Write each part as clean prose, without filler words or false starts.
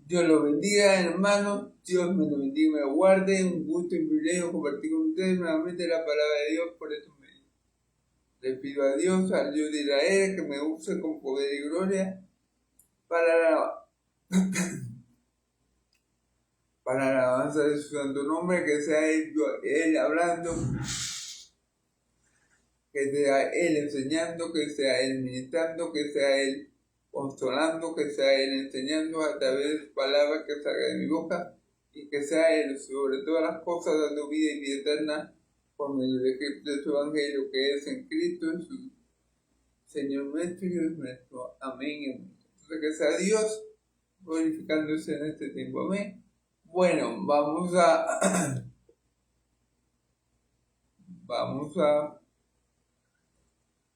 Dios los bendiga, hermanos. Dios me lo bendiga y me lo guarde. Un gusto y un privilegio compartir con ustedes nuevamente la palabra de Dios por estos medios. Le pido a Dios, al Dios de Israel, que me use con poder y gloria para la alabanza de su santo nombre, que sea Él hablando, que sea Él enseñando, que sea Él ministrando, que sea Él consolando, que sea Él enseñando a través de sus palabras que salga de mi boca, y que sea Él sobre todas las cosas dando vida y vida eterna por medio de su Evangelio, que es en Cristo Jesús, Señor nuestro y Dios nuestro. Amén. Entonces que sea Dios glorificándose en este tiempo. Amén. Bueno, vamos a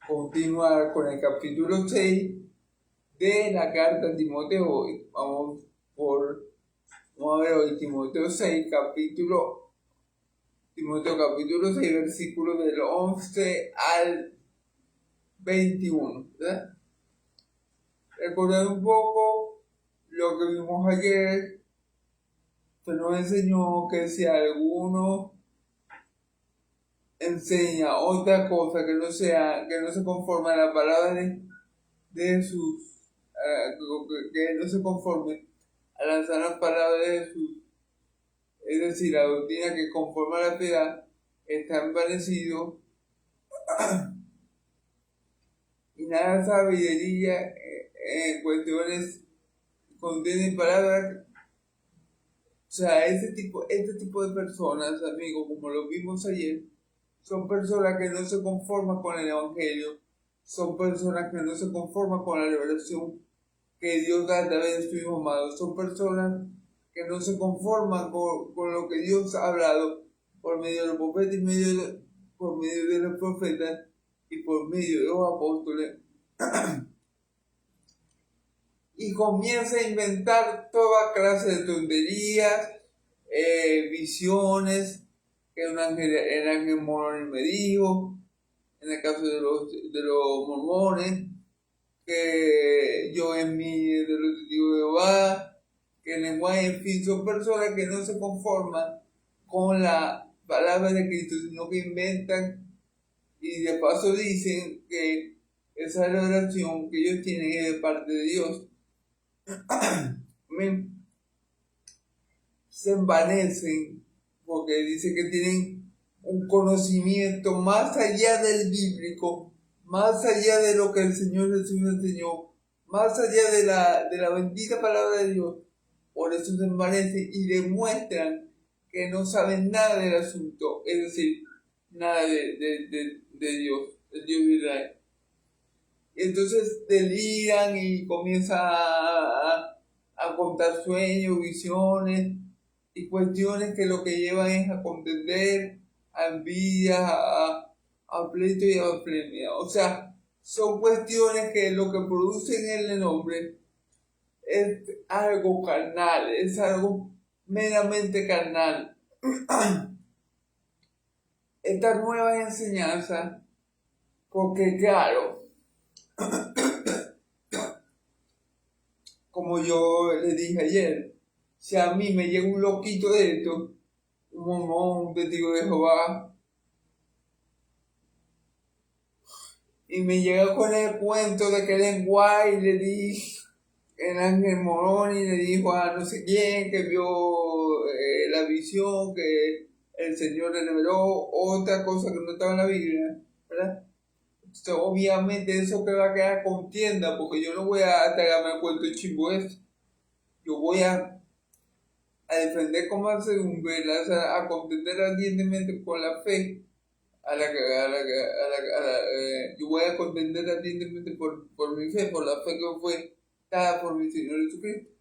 continuar con el capítulo 6 de la carta a Timoteo. Vamos a ver hoy Timoteo 6, capítulo 6, versículos del 11 al 21, ¿verdad? Recordando un poco lo que vimos ayer, que nos enseñó que si alguno enseña otra cosa que no se conforme a la palabra de sus, que no se conforme a las sanas palabras de Jesús, es decir, la doctrina que conforma a la piedad, está envanecido y nada sabe y diría en cuestiones contienen palabras. O sea, este tipo de personas, amigos, como lo vimos ayer, son personas que no se conforman con el Evangelio, son personas que no se conforman con la liberación que Dios da a través de su Hijo amado, son personas que no se conforman con lo que Dios ha hablado por medio de los profetas por medio de los profetas y por medio de los apóstoles, y comienza a inventar toda clase de tonterías, visiones, que el ángel mormón me dijo, en el caso de los mormones, que yo en mí de los testigos de Jehová, que en lenguaje, en fin, son personas que no se conforman con la palabra de Cristo, sino que inventan y de paso dicen que esa revelación que ellos tienen es de parte de Dios. Se envanecen porque dice que tienen un conocimiento más allá del bíblico, más allá de lo que el Señor Jesús enseñó, más allá de la bendita palabra de Dios. Por eso se envanecen y demuestran que no saben nada del asunto, es decir, nada de Dios, el Dios de Israel. Entonces deliran y comienzan a contar sueños, visiones y cuestiones que lo que llevan es a contender, a envidia, a pleito y a blasfemia. O sea, son cuestiones que lo que producen en el hombre es algo carnal, es algo meramente carnal. Esta nueva enseñanza, porque claro, como yo le dije ayer, si a mí me llega un loquito de esto, un mormón, un testigo de Jehová, y me llega con el cuento de que lenguaje y le dije el ángel morón y le dijo a no sé quién que vio la visión, que el Señor le reveló otra cosa que no estaba en la Biblia, ¿verdad? Entonces, obviamente eso que va a quedar contienda, porque yo no voy a tragarme el cuento de chimbo ese. Yo voy a defender como mansedumbre, a contender ardientemente por la fe, yo voy a contender ardientemente por mi fe, por la fe que fue dada por mi Señor Jesucristo.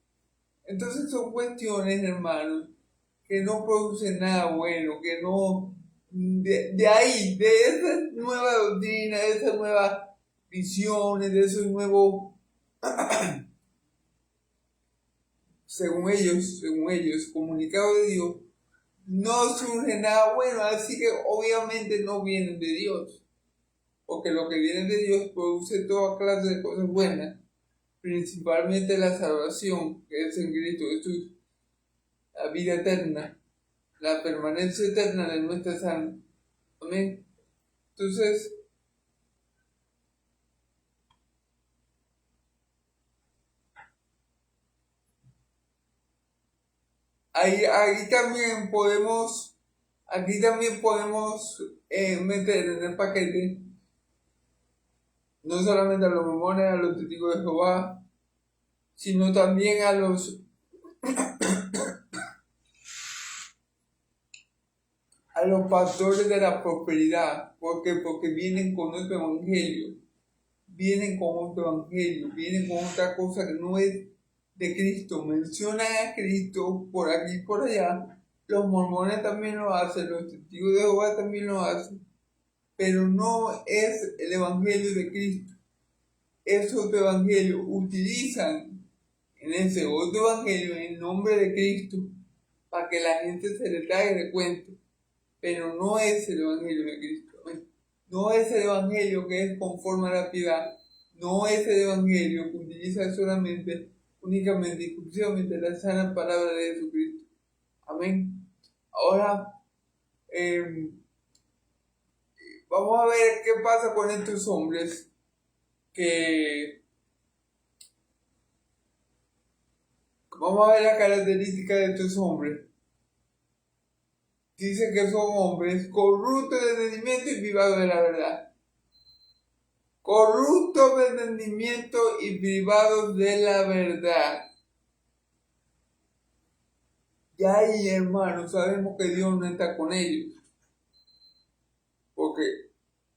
Entonces son cuestiones, hermanos, que no producen nada bueno, que no, de ahí, de esa nueva doctrina, de esas nuevas visiones, de esos nuevos, según ellos, comunicados de Dios, no surge nada bueno, así que obviamente no vienen de Dios, porque lo que viene de Dios produce toda clase de cosas buenas, principalmente la salvación, que es en Cristo Jesús, la vida eterna, la permanencia eterna de nuestra alma. Amén. Entonces, aquí también podemos meter en el paquete no solamente a los mormones, a los testigos de Jehová, sino también a los pastores de la prosperidad. ¿Por qué? Porque vienen con otro evangelio, vienen con otra cosa que no es de Cristo. Mencionan a Cristo por aquí y por allá. Los mormones también lo hacen, los testigos de Jehová también lo hacen, pero no es el evangelio de Cristo. Es otro evangelio. Utilizan en ese otro evangelio el nombre de Cristo para que la gente se le traiga de cuenta, pero no es el evangelio de Cristo. No es el evangelio que es conforme a la piedad. No es el evangelio que utiliza únicamente y exclusivamente la sana palabra de Jesucristo. Amén. Ahora, vamos a ver qué pasa con estos hombres Vamos a ver las características de estos hombres. Dice que son hombres corruptos de entendimiento y privados de la verdad. Corruptos de entendimiento y privados de la verdad. Ya ahí, hermanos, sabemos que Dios no está con ellos. Porque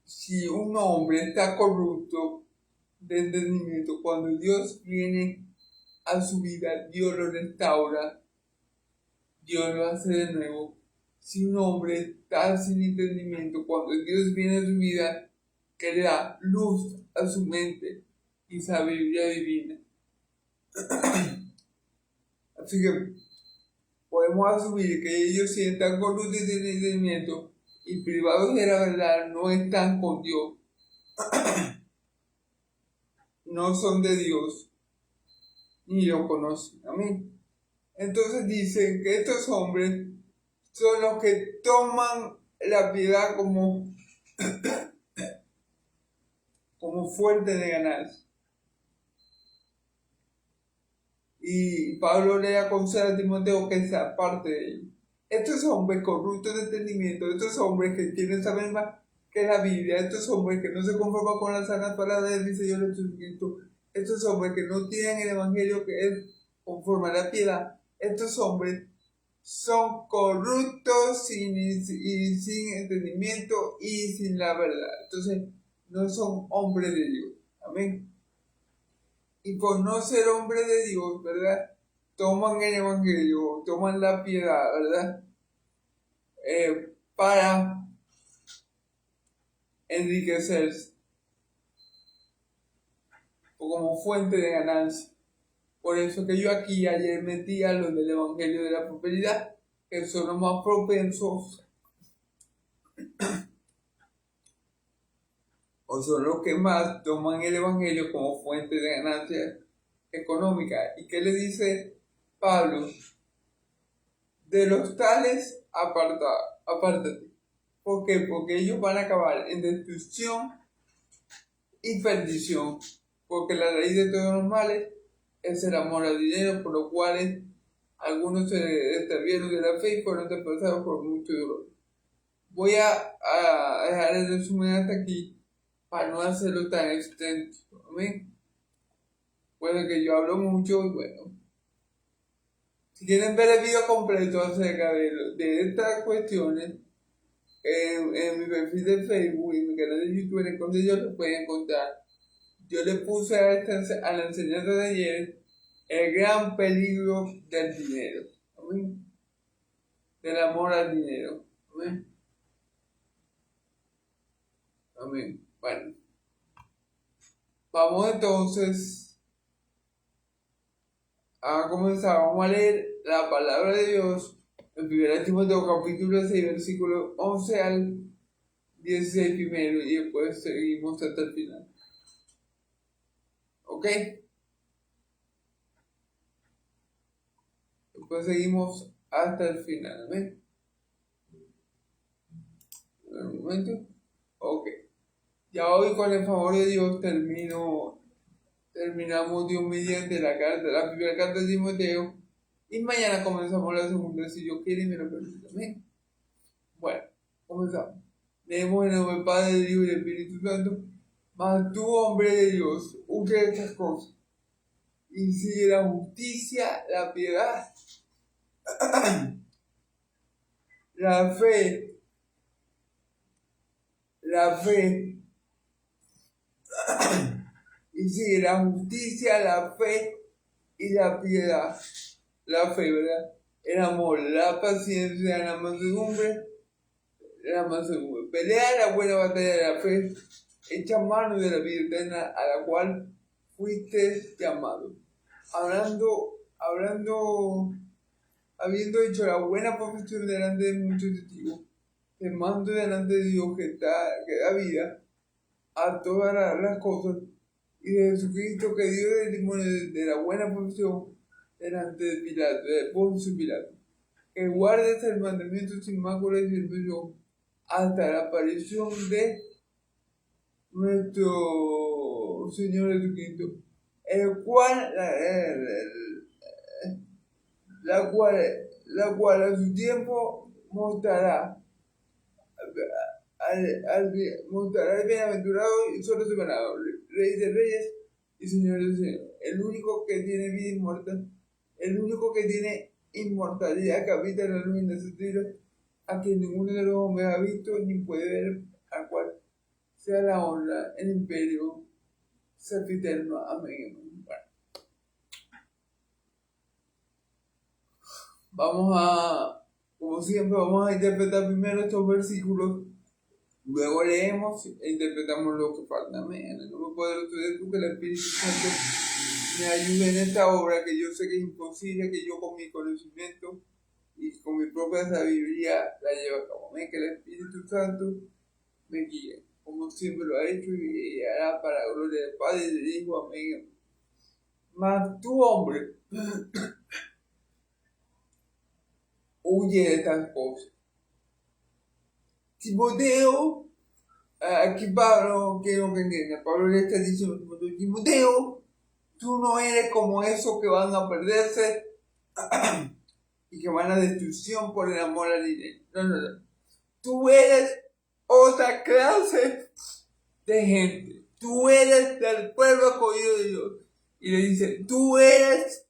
si un hombre está corrupto de entendimiento, cuando Dios viene a su vida, Dios lo restaura, Dios lo hace de nuevo. Si un hombre está sin entendimiento, cuando Dios viene a su vida, que le da luz a su mente y sabiduría divina. Así que podemos asumir que ellos, si están con luz de entendimiento y privados de la verdad, no están con Dios. No son de Dios, ni lo conocen. Amén. Entonces dicen que estos hombres son los que toman la piedad como fuente de ganancia. Y Pablo le aconseja a Timoteo que se aparte de ellos. Estos hombres corruptos de entendimiento, estos hombres que quieren saber más que la Biblia, estos hombres que no se conforman con las sanas palabras del Señor Jesucristo, estos hombres que no tienen el Evangelio que es conforme a la piedad, estos hombres son corruptos sin entendimiento y sin la verdad. Entonces, no son hombres de Dios. Amén. Y por no ser hombres de Dios, ¿verdad? Toman el Evangelio, toman la piedad, ¿verdad? Para enriquecerse o como fuente de ganancia. Por eso que yo aquí ayer metí a los del Evangelio de la prosperidad, que son los más propensos o son los que más toman el Evangelio como fuente de ganancia económica. ¿Y qué le dice Pablo? De los tales, apártate. ¿Por qué? Porque ellos van a acabar en destrucción y perdición. Porque la raíz de todos los males es el amor al dinero, por lo cual algunos se extravieron de la fe y fueron traspasados por mucho dolor. Voy a dejar el resumen hasta aquí para no hacerlo tan extenso. ¿Amén? Puede que yo hablo mucho y bueno. Si quieren ver el video completo acerca de estas cuestiones, en mi perfil de Facebook y en mi canal de YouTube, en donde ellos lo pueden encontrar. Yo le puse a la enseñanza de ayer el gran peligro del dinero. ¿Amén? Del amor al dinero. Amén. Amén. Bueno. Vamos entonces a comenzar. Vamos a leer la palabra de Dios en 1 Timoteo capítulo 6, versículo 11 al 16 primero y después seguimos hasta el final. ¿Ok? pues seguimos hasta el final. ¿Ven? Un momento. Ok. Ya hoy con el favor de Dios terminamos Dios mediante la primera carta de Timoteo. Y mañana comenzamos la segunda, si Dios quiere y me lo permite. Amén. Bueno, comenzamos. Leemos en el nombre del Padre, del Hijo y del Espíritu Santo. Mas tú, hombre de Dios, usa estas cosas y sigue la justicia, la piedad, la fe, y sigue la justicia, la fe y la piedad. La fe, ¿verdad? El amor, la paciencia, la mansedumbre. Pelea la buena batalla de la fe, echa mano de la vida eterna a la cual fuiste llamado. Habiendo hecho la buena profesión delante de muchos testigos, te mando delante de Dios que da vida a todas las cosas, y de Jesucristo que dio el testimonio de la buena profesión delante de Poncio Pilato, que guardes el mandamiento sin mácula y sin imperfección hasta la aparición de nuestro Señor Jesucristo, el cual la cual a su tiempo mostrará al bienaventurado y solo soberano, Rey de Reyes y Señor de Señores, el único que tiene vida inmortal, el único que tiene inmortalidad, que habita en la luz indestructible, a quien ninguno de los hombres ha visto ni puede ver, al cual sea la honra, el imperio, sempiterno. Amén. Bueno, como siempre, vamos a interpretar primero estos versículos, luego leemos e interpretamos lo que falta. Amén. En el nombre poderoso de Jesús, que el Espíritu Santo me ayude en esta obra, que yo sé que es imposible, que yo con mi conocimiento y con mi propia sabiduría la lleve a cabo. Amén. Que el Espíritu Santo me guíe, como siempre lo ha hecho y hará para la gloria del Padre y del Hijo. Amén. Mas tú, hombre, huye de estas cosas. Timoteo, aquí Pablo, quiero que entienda, Pablo le está diciendo a Timoteo, tú no eres como esos que van a perderse y que van a destrucción por el amor al dinero. No. Tú eres otra clase de gente. Tú eres del pueblo escogido de Dios. Y le dice, tú eres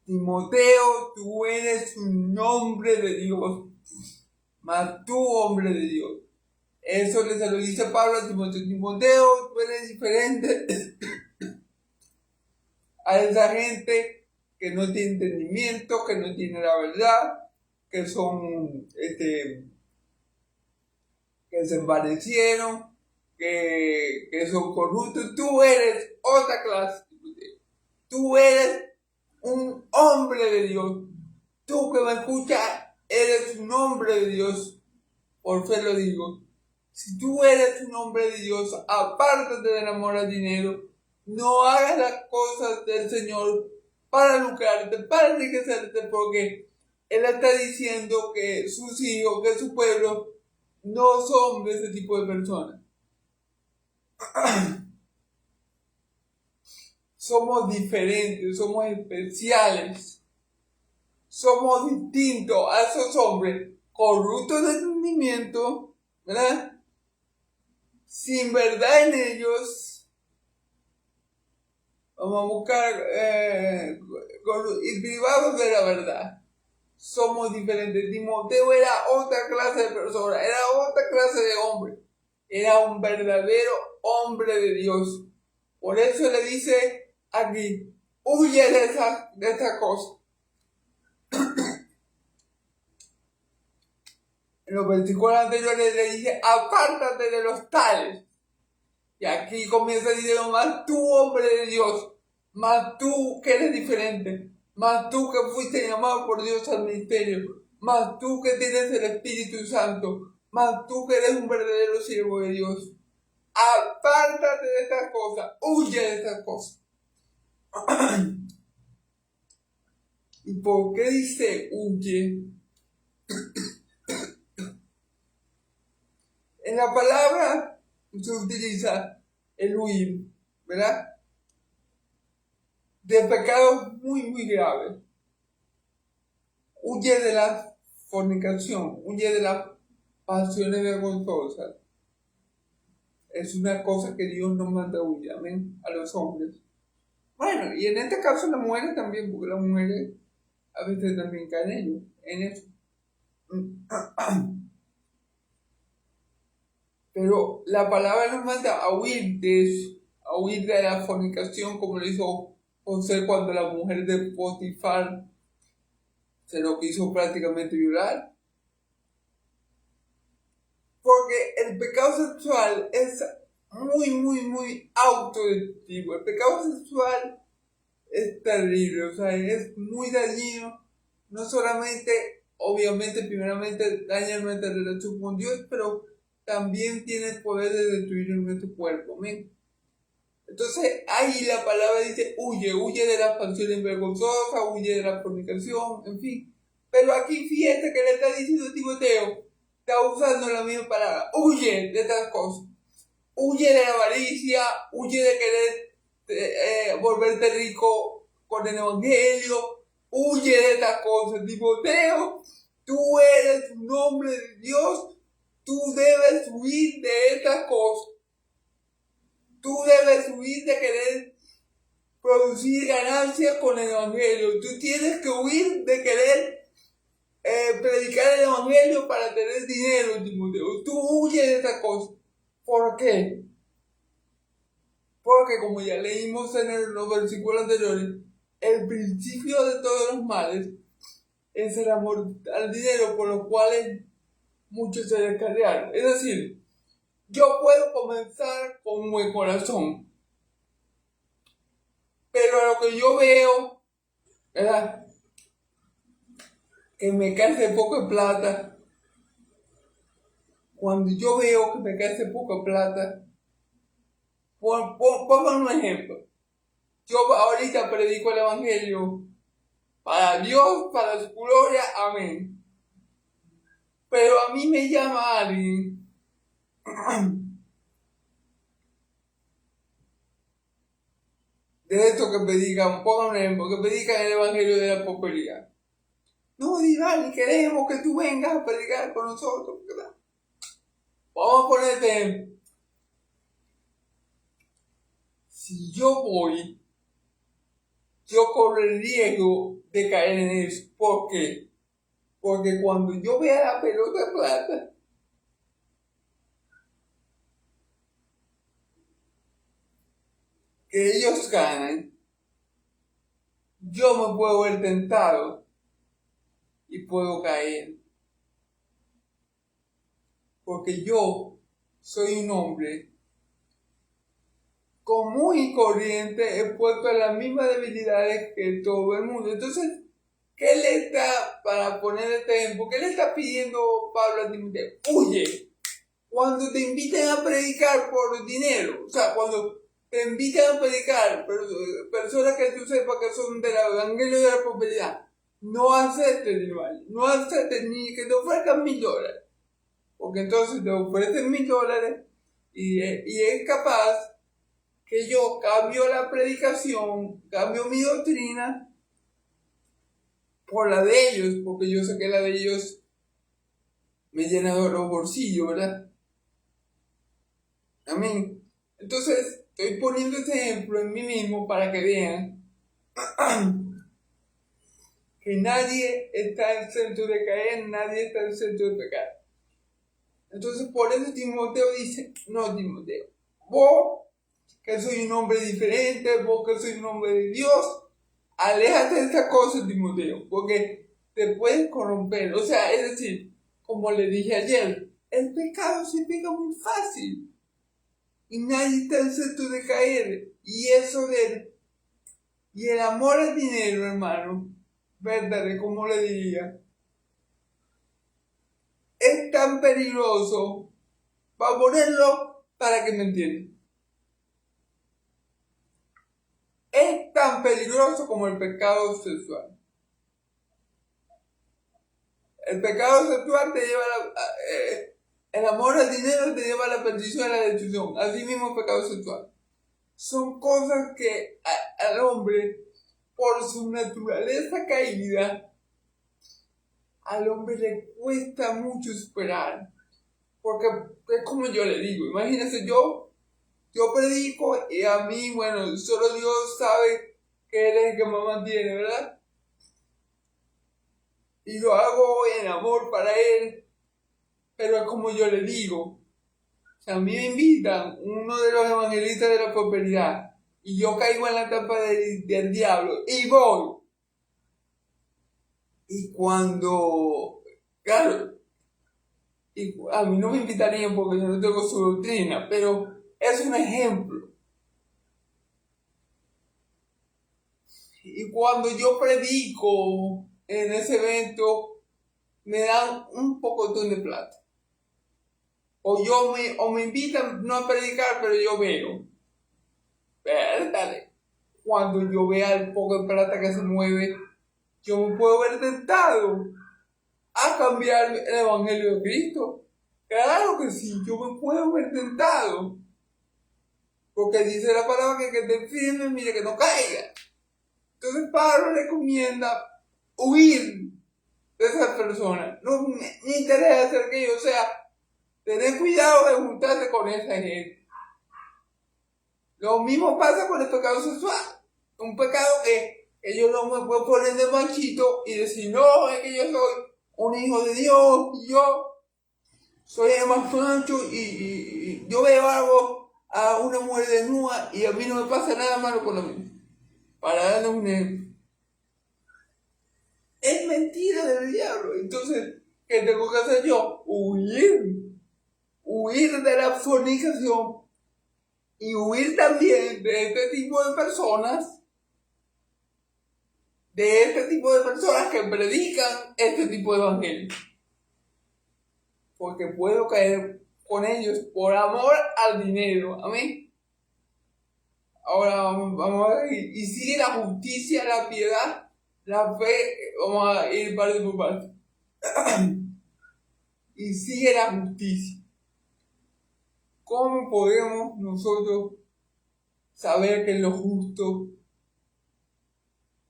Timoteo, tú eres un hombre de Dios. Mas tú, hombre de Dios. Eso se lo dice Pablo a Timoteo. Timoteo, tú eres diferente a esa gente que no tiene entendimiento, que no tiene la verdad, que son, que se envanecieron, que son corruptos. Tú eres otra clase. Tú eres un hombre de Dios. Tú que me escuchas, eres un hombre de Dios. Por fe lo digo. Si tú eres un hombre de Dios, apártate del amor al dinero. No hagas las cosas del Señor para lucrarte, para enriquecerte, porque Él está diciendo que sus hijos, que su pueblo, no son de ese tipo de personas. Somos diferentes, somos especiales, somos distintos a esos hombres corruptos de entendimiento, ¿verdad? Sin verdad en ellos. Vamos a buscar y privados de la verdad. Somos diferentes. Timoteo era otra clase de persona, era otra clase de hombre, era un verdadero hombre de Dios. Por eso le dice aquí, huye de esta cosa. En los versículos anteriores le dice, apártate de los tales. Y aquí comienza diciendo, más tú, hombre de Dios, más tú que eres diferente, más tú que fuiste llamado por Dios al ministerio, más tú que tienes el Espíritu Santo, más tú que eres un verdadero siervo de Dios. Apártate de estas cosas, huye de estas cosas. ¿Y por qué dice huye? En la palabra se utiliza el huir, ¿verdad? De pecados muy graves. Huye de la fornicación, huye de las pasiones vergonzosas. Es una cosa que Dios nos manda huir, amén, a los hombres. Bueno, y en este caso las mujeres también, porque las mujeres a veces también caen en eso. Pero la palabra nos manda a huir de eso, a huir de la fornicación, como lo hizo José cuando la mujer de Potifar se lo quiso prácticamente violar. Porque el pecado sexual es muy autodestructivo. El pecado sexual es terrible, o sea, es muy dañino. No solamente, obviamente, primeramente daña nuestra relación con Dios, pero también tiene el poder de destruir nuestro cuerpo. ¿Amén? Entonces, ahí la palabra dice, huye de las pasiones vergonzosas, huye de la fornicación, en fin. Pero aquí fíjate que le está diciendo Timoteo, está usando la misma palabra, huye de estas cosas. Huye de la avaricia, huye de querer volverte rico con el evangelio, huye de estas cosas. Timoteo, tú eres un hombre de Dios, tú debes huir de estas cosas. Tú debes huir de querer producir ganancias con el evangelio. Tú tienes que huir de querer predicar el evangelio para tener dinero, Timoteo. Tú huyes de esta cosa. ¿Por qué? Porque como ya leímos en los versículos anteriores, el principio de todos los males es el amor al dinero, por lo cual muchos se descarriaron. Es decir, yo puedo comenzar con un buen corazón, pero lo que yo veo, ¿verdad?, que me cae poco de plata. Cuando yo veo que me cae poco de plata, pongo un ejemplo. Yo ahorita predico el evangelio para Dios, para su gloria, amén. Pero a mí me llama alguien de esto que predican, pongan un ejemplo, que predican el evangelio de la prosperidad. No, Divani, queremos que tú vengas a predicar con nosotros, ¿verdad? Vamos a ponerte, si yo voy, yo corro el riesgo de caer en eso. ¿Por qué? Porque cuando yo vea la pelota de plata, que ellos ganan, yo me puedo ver tentado y puedo caer. Porque yo soy un hombre común y corriente, expuesto a las mismas debilidades que todo el mundo. Entonces, ¿qué le está, para poner este ejemplo, qué le está pidiendo Pablo a Timoteo? Huye. Cuando te inviten a predicar por dinero, o sea, cuando te invitan a predicar, personas que tú sepas que son del evangelio de la prosperidad, no aceptes, no aceptes ni que te ofrezcan $1,000, porque entonces te ofrecen $1,000 y es capaz que yo cambio la predicación, cambio mi doctrina por la de ellos, porque yo sé que la de ellos me llena de los bolsillos, ¿verdad? Amén. Entonces, estoy poniendo este ejemplo en mí mismo para que vean que nadie está exento de caer, nadie está exento de pecar. Entonces, por eso Timoteo dice, no, Timoteo, vos que soy un hombre diferente, vos que soy un hombre de Dios, aléjate de esta cosa, Timoteo, porque te puedes corromper. O sea, es decir, como le dije ayer, el pecado se pega muy fácil. Y nadie está exento de caer. Y eso y el amor al dinero, hermano, ¿verdad? ¿Cómo le diría? Es tan peligroso. Para ponerlo para que me entiendan. Es tan tan peligroso como el pecado sexual. El pecado sexual te lleva el amor al dinero te lleva a la perdición y a la destrucción. Así mismo el pecado sexual. Son cosas que al hombre, por su naturaleza caída, al hombre le cuesta mucho superar. Porque es como yo le digo, imagínense, yo predico y a mí, bueno, solo Dios sabe que Él es el que me mantiene, ¿verdad? Y lo hago en amor para Él, pero es como yo le digo. O sea, a mí me invitan uno de los evangelistas de la prosperidad y yo caigo en la trampa del diablo y voy. Y cuando, claro, y a mí no me invitarían porque yo no tengo su doctrina, pero es un ejemplo. Y cuando yo predico en ese evento, me dan un pocotón de plata. O me invitan no a predicar, pero yo veo. Dale. Cuando yo vea el poco de plata que se mueve, yo me puedo ver tentado a cambiar el evangelio de Cristo. Claro que sí, yo me puedo ver tentado. Porque dice la palabra que te firme, mire que no caiga. Entonces Pablo recomienda huir de esas personas. No me interesa hacer que yo sea. Tener cuidado de juntarse con esa gente. Lo mismo pasa con el pecado sexual. Un pecado que yo no me puedo poner de machito y decir, no, es que yo soy un hijo de Dios y yo soy el más macho y yo veo algo a una mujer desnuda y a mí no me pasa nada malo con lo mismo. Para darle un ejemplo. Es mentira del diablo. Entonces, ¿qué tengo que hacer yo? Huir de la fornicación y huir también de este tipo de personas que predican este tipo de evangelio. Porque puedo caer con ellos por amor al dinero. Amén. Ahora vamos a ver. Y sigue la justicia, la piedad, la fe. Vamos a ir parte por parte. Y sigue la justicia. ¿Cómo podemos nosotros saber que es lo justo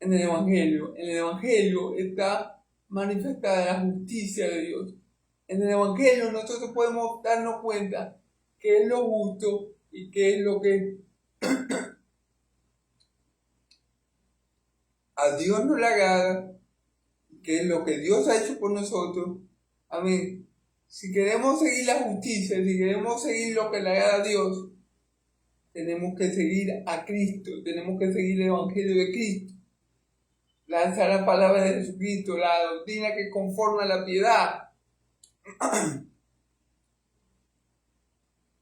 en el Evangelio? En el Evangelio está manifestada la justicia de Dios. En el Evangelio nosotros podemos darnos cuenta qué es lo justo y qué es lo que a Dios no le agrada, qué es lo que Dios ha hecho por nosotros. Amén. Si queremos seguir la justicia, si queremos seguir lo que le agrada a Dios, tenemos que seguir a Cristo, tenemos que seguir el Evangelio de Cristo, lanzar la palabra de Jesucristo, la doctrina que conforma la piedad,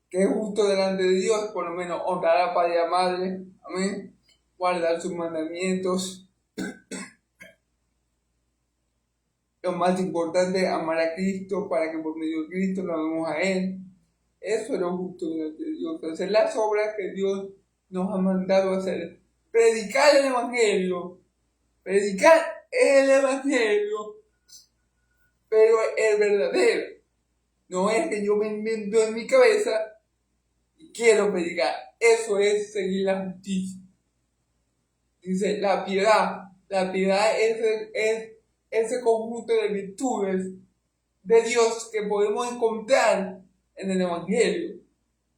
que es justo delante de Dios, por lo menos honrar a padre y a madre, amén, guardar sus mandamientos. Lo más importante es amar a Cristo para que por medio de Cristo lo amemos a Él. Eso es lo justo delante de Dios, hacer las obras que Dios nos ha mandado a hacer. Predicar el Evangelio, pero el verdadero. No es que yo me invento en mi cabeza y quiero predicar. Eso es seguir la justicia. Dice, la piedad es ese conjunto de virtudes de Dios que podemos encontrar en el Evangelio,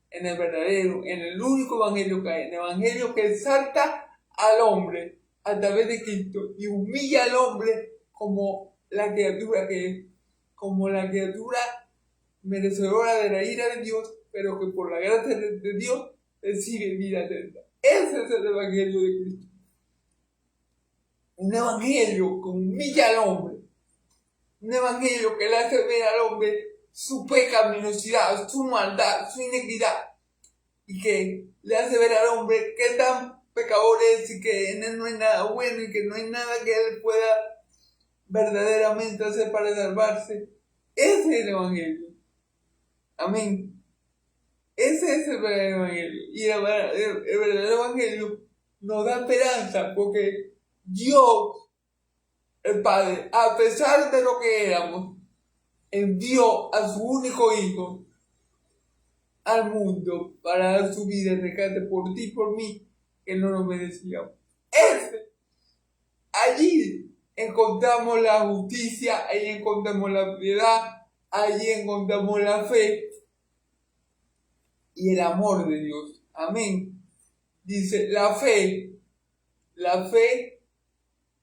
en el verdadero, en el único Evangelio que hay, en el Evangelio que exalta al hombre a través de Cristo y humilla al hombre como la criatura que es, como la criatura merecedora de la ira de Dios, pero que por la gracia de Dios recibe vida eterna. Ese es el Evangelio de Cristo. Un Evangelio que humilla al hombre. Un Evangelio que le hace ver al hombre su pecaminosidad, su maldad, su inequidad. Y que le hace ver al hombre qué tan pecador es y que en él no hay nada bueno y que no hay nada que él pueda verdaderamente hacer para salvarse. Ese es el Evangelio. Amén. Ese es el verdadero Evangelio. Y el verdadero Evangelio nos da esperanza, porque Dios, el Padre, a pesar de lo que éramos, envió a su único Hijo al mundo para dar su vida en rescate por ti y por mí, que no lo merecíamos. Allí encontramos la justicia, ahí encontramos la piedad, allí encontramos la fe y el amor de Dios. Amén. Dice la fe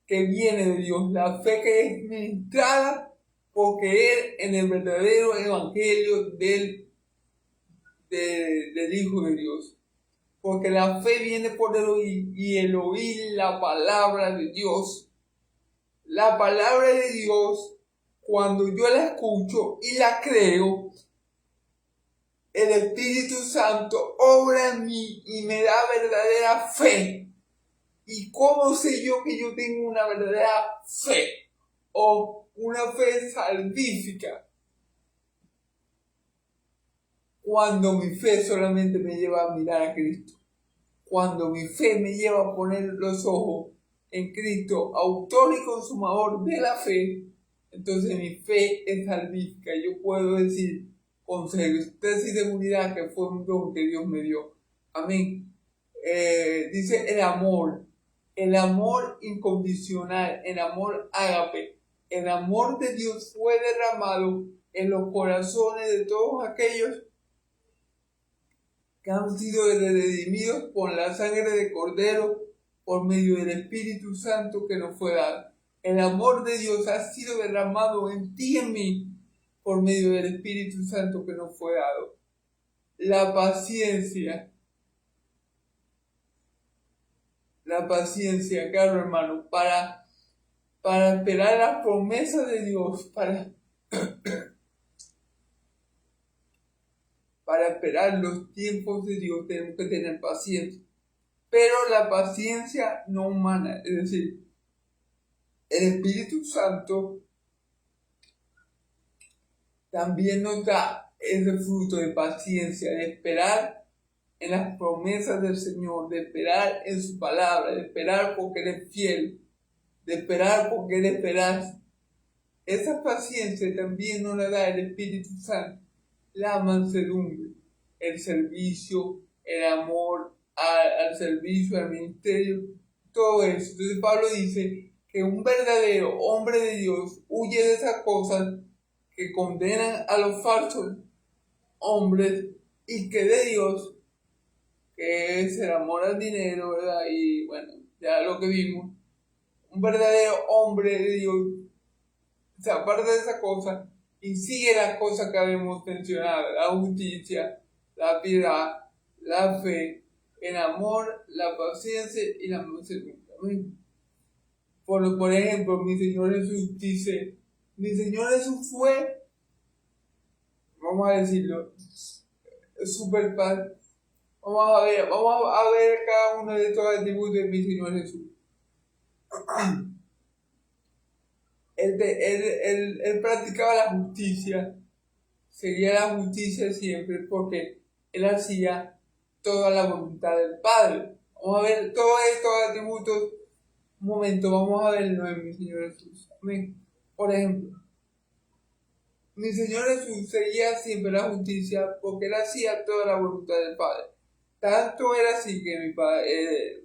que viene de Dios, la fe que es ministrada por creer en el verdadero evangelio del Hijo de Dios. Porque la fe viene por el oír y el oír la palabra de Dios. La palabra de Dios, cuando yo la escucho y la creo, el Espíritu Santo obra en mí y me da verdadera fe. ¿Y cómo sé yo que yo tengo una verdadera fe? O una fe salvífica. Cuando mi fe solamente me lleva a mirar a Cristo. Cuando mi fe me lleva a poner los ojos en Cristo, autor y consumador de la fe, entonces mi fe es salvífica. Yo puedo decir con certeza y seguridad que fue un don que Dios me dio. Amén. Dice el amor incondicional, el amor ágape, el amor de Dios fue derramado en los corazones de todos aquellos que han sido redimidos por la sangre de Cordero, por medio del Espíritu Santo que nos fue dado. El amor de Dios ha sido derramado en ti y en mí, por medio del Espíritu Santo que nos fue dado. La paciencia, caro hermano, para esperar las promesas de Dios, para esperar los tiempos de Dios, tenemos que tener paciencia. Pero la paciencia no humana, es decir, el Espíritu Santo también nos da ese fruto de paciencia, de esperar en las promesas del Señor, de esperar en su palabra, de esperar porque Él es fiel, de esperar porque Él es veraz. Esa paciencia también nos la da el Espíritu Santo, la mansedumbre, el servicio, el amor al servicio, al ministerio, todo eso. Entonces Pablo dice que un verdadero hombre de Dios huye de esas cosas que condenan a los falsos hombres y que de Dios, que es el amor al dinero, ¿verdad? Y bueno, ya lo que vimos, un verdadero hombre de Dios se aparta de esa cosa y sigue las cosas que habíamos mencionado: la justicia, la piedad, la fe, el amor, la paciencia y la mansedumbre. Por ejemplo, mi Señor Jesús dice, mi Señor Jesús fue, vamos a decirlo, super paz. Vamos a ver cada uno de estos atributos de mi Señor Jesús. Él practicaba la justicia, seguía la justicia siempre, porque Él hacía toda la voluntad del Padre. Vamos a ver todos estos atributos. Un momento, vamos a verlo en mi Señor Jesús. Amén. Por ejemplo, mi Señor Jesús seguía siempre la justicia porque Él hacía toda la voluntad del Padre. Tanto era así que mi Padre,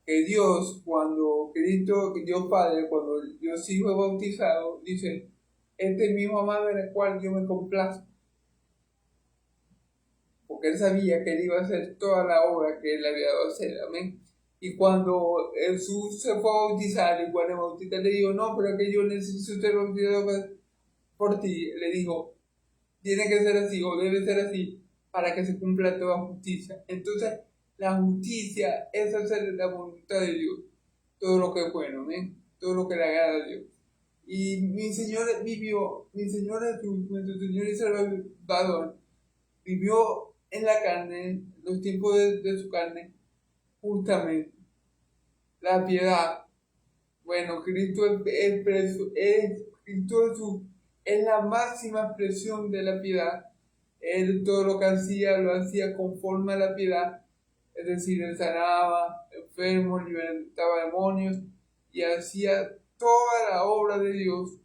que Dios, cuando Cristo, Dios Padre, cuando Dios Hijo es bautizado, dice: este es mi Hijo amado en el cual yo me complazco. Porque Él sabía que Él iba a hacer toda la obra que Él había dado a hacer. Amén. Y cuando Jesús se fue a bautizar, y cuando el bautista le dijo: no, pero que yo necesito ser bautizado por ti, le dijo: tiene que ser así, o debe ser así, para que se cumpla toda justicia. Entonces, la justicia es hacer la voluntad de Dios, todo lo que es bueno, ¿eh? Todo lo que le agrada a Dios. Y mi Señor Jesús, nuestro Señor y Salvador, vivió en la carne, los tiempos de su carne, justamente la piedad. Bueno, Cristo es la máxima expresión de la piedad. Él todo lo que hacía, lo hacía conforme a la piedad. Es decir, él sanaba enfermos, libertaba demonios y hacía toda la obra de Dios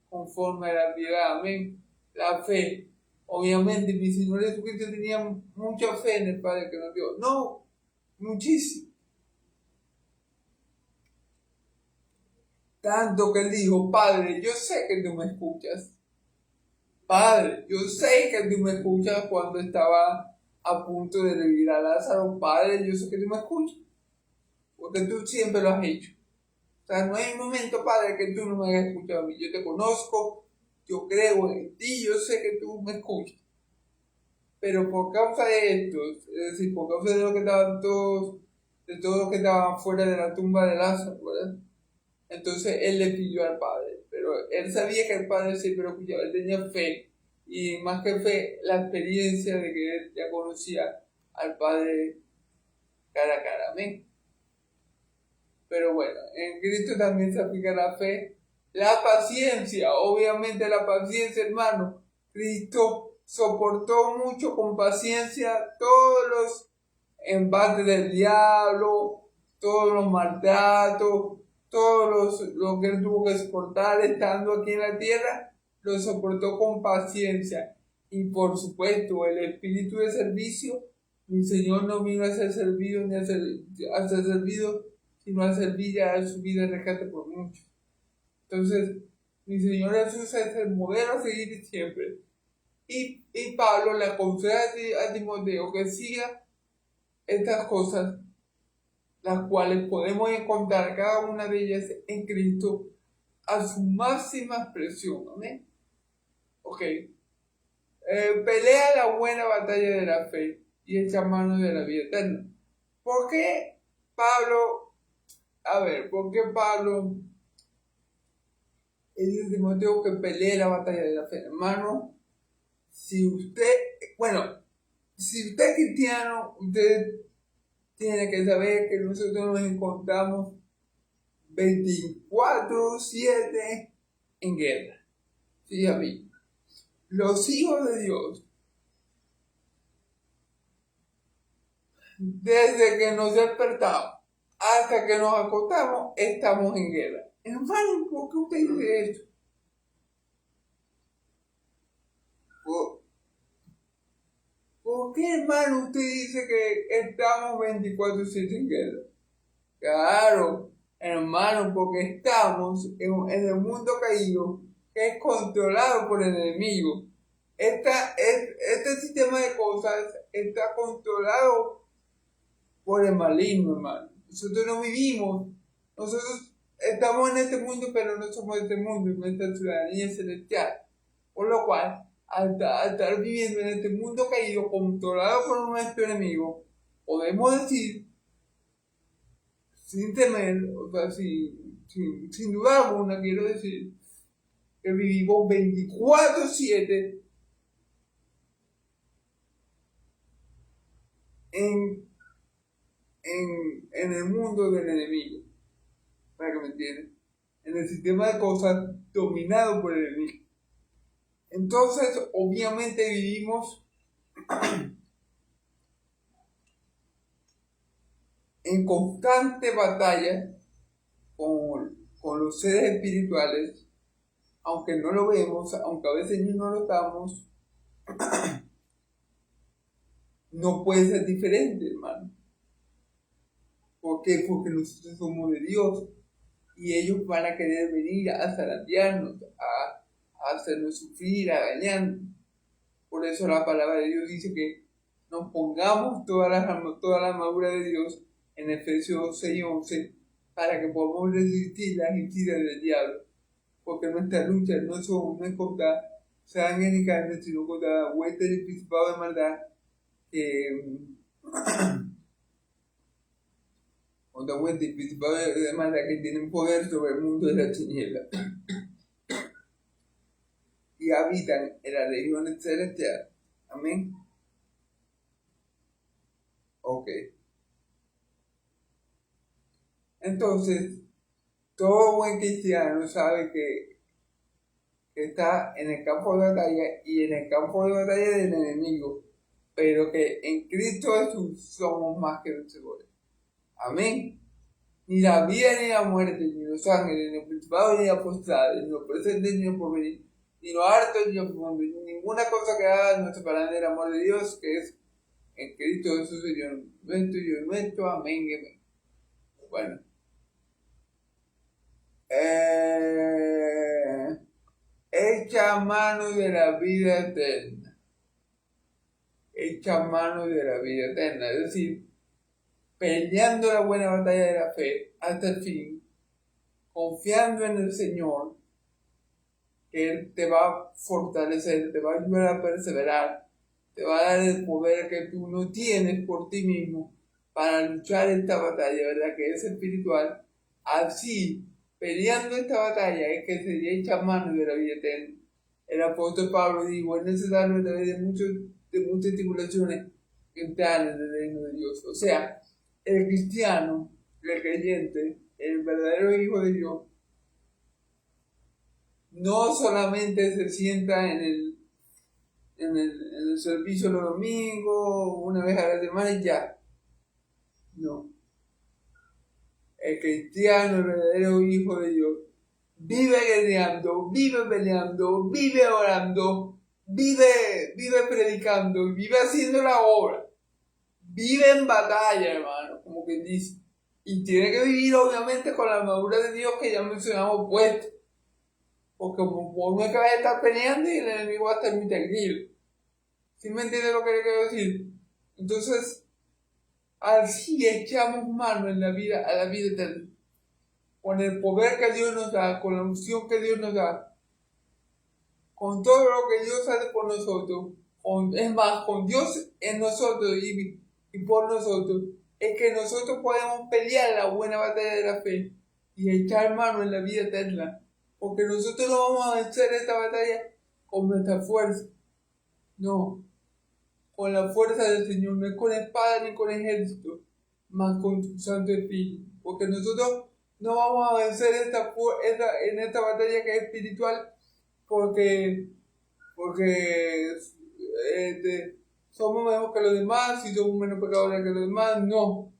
conforme a la piedad. Amén. La fe. Obviamente, mi Señor Jesucristo tenía mucha fe en el Padre que nos dio. No, muchísimo. Tanto que él dijo: Padre, yo sé que tú me escuchas. Padre, yo sé que tú me escuchas cuando estaba a punto de revivir a Lázaro. Padre, yo sé que tú me escuchas, porque tú siempre lo has hecho. O sea, no hay un momento, Padre, que tú no me hayas escuchado a mí. Yo te conozco, yo creo en ti, yo sé que tú me escuchas. Pero por causa de esto, es decir, por causa de lo que estaban todos, de todos los que estaban fuera de la tumba de Lázaro, ¿verdad? Entonces él le pidió al Padre, pero él sabía que el Padre siempre lo escuchaba, él tenía fe, y más que fe, la experiencia de que él ya conocía al Padre cara a cara. Amén. Pero bueno, en Cristo también se aplica la fe, la paciencia, obviamente la paciencia, hermano. Cristo soportó mucho con paciencia todos los embates del diablo, todos los maltratos, todos lo que él tuvo que soportar estando aquí en la tierra, lo soportó con paciencia. Y por supuesto, el espíritu de servicio, mi Señor no vino a ser servido ni a ser servido, sino a servir a su vida de rescate por muchos. Entonces, mi Señor Jesús es el modelo a seguir siempre. Y Pablo le aconseja a Timoteo que siga estas cosas, las cuales podemos encontrar cada una de ellas en Cristo a su máxima expresión. Amén. Ok. Pelea la buena batalla de la fe y echa mano de la vida eterna. ¿Por qué Pablo? ¿Por qué Pablo dice a Timoteo que pelee la batalla de la fe? Hermano, si usted es cristiano, usted tiene que saber que nosotros nos encontramos 24/7 en guerra. Sí, a mí. Los hijos de Dios, desde que nos despertamos hasta que nos acostamos, estamos en guerra. Hermano, ¿por qué usted dice esto? ¿Por qué, hermano, usted dice que estamos 24/7 en guerra? Claro, hermano, porque estamos en el mundo caído, que es controlado por el enemigo. Este sistema de cosas está controlado por el maligno, hermano. Nosotros no vivimos, nosotros estamos en este mundo, pero no somos de este mundo, en nuestra ciudadanía celestial. Por lo cual, al estar viviendo en este mundo caído, controlado por nuestro enemigo, podemos decir, sin temer, o sea, sin duda alguna, quiero decir, que vivimos 24/7 en el mundo del enemigo, para que me entiendan, en el sistema de cosas dominado por el enemigo. Entonces, obviamente vivimos en constante batalla con los seres espirituales, aunque no lo vemos, aunque a veces no lo notamos. No puede ser diferente, hermano. ¿Por qué? Porque nosotros somos de Dios y ellos van a querer venir a zarandearnos, a hacernos sufrir, a dañarnos. Por eso la palabra de Dios dice que nos pongamos toda la armadura de Dios en Efesios 6:11 para que podamos resistir las mentiras del diablo. Porque nuestra lucha no es contra sangre ni carne, sino contra huestes y principados de maldad contra huestes y principados de maldad que tienen poder sobre el mundo de la tiniebla y habitan en las regiones celestiales. Amén. Ok. Entonces, todo buen cristiano sabe que está en el campo de batalla y en el campo de batalla del enemigo, pero que en Cristo Jesús somos más que vencedores. Amén. Ni la vida ni la muerte, ni los ángeles, ni los principados ni las potestades, ni lo presente ni lo porvenir, ni lo harto ni lo profundo, ni ninguna cosa que haga nos separará del amor de Dios, que es en Cristo Jesús, Señor nuestro. Amén y amén. Bueno. Echa mano de la vida eterna. Echa mano de la vida eterna. Es decir, peleando la buena batalla de la fe hasta el fin, confiando en el Señor, que Él te va a fortalecer, te va a ayudar a perseverar, te va a dar el poder que tú no tienes por ti mismo para luchar esta batalla, ¿verdad? Que es espiritual. Así, peleando esta batalla, es que se echa mano de la vida eterna. El apóstol Pablo dijo: es necesario a través de muchas tribulaciones entrar en el reino de Dios. O sea, el cristiano, el creyente, el verdadero hijo de Dios, no solamente se sienta en el servicio los domingos, una vez a la semana y ya. No. El cristiano, el verdadero hijo de Dios, vive guerreando, vive peleando, vive orando, vive predicando, vive haciendo la obra, vive en batalla, hermano, como quien dice. Y tiene que vivir, obviamente, con la armadura de Dios que ya mencionamos puesta. Porque por no es que vaya a estar peleando y el enemigo va a estar muy tranquilo. ¿Sí me entiende lo que le quiero decir? Entonces, así echamos mano a la vida eterna. Con el poder que Dios nos da, con la unción que Dios nos da, con todo lo que Dios hace por nosotros, es más, con Dios en nosotros y por nosotros, es que nosotros podemos pelear la buena batalla de la fe y echar mano en la vida eterna. Porque nosotros no vamos a vencer esta batalla con nuestra fuerza. No, con la fuerza del Señor, no es con espada ni con ejército, más con su Santo Espíritu. Porque nosotros no vamos a vencer en esta batalla que es espiritual porque somos mejor que los demás y somos menos pecadores que los demás. No,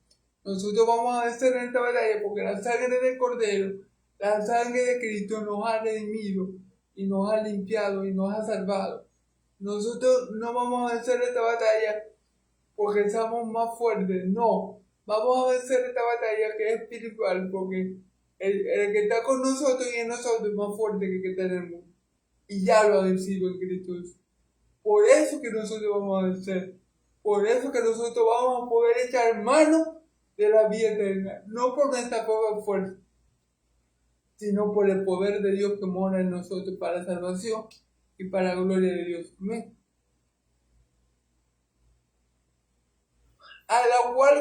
nosotros vamos a vencer en esta batalla porque la sangre del Cordero, la sangre de Cristo nos ha redimido y nos ha limpiado y nos ha salvado. Nosotros no vamos a vencer esta batalla porque somos más fuertes, no. Vamos a vencer esta batalla que es espiritual porque el que está con nosotros y en nosotros es más fuerte que el que tenemos. Y ya lo ha vencido en Cristo. Por eso que nosotros vamos a vencer. Por eso que nosotros vamos a poder echar mano de la vida eterna. No por nuestra propia fuerza, sino por el poder de Dios que mora en nosotros para salvación y para la gloria de Dios. Amén. A la cual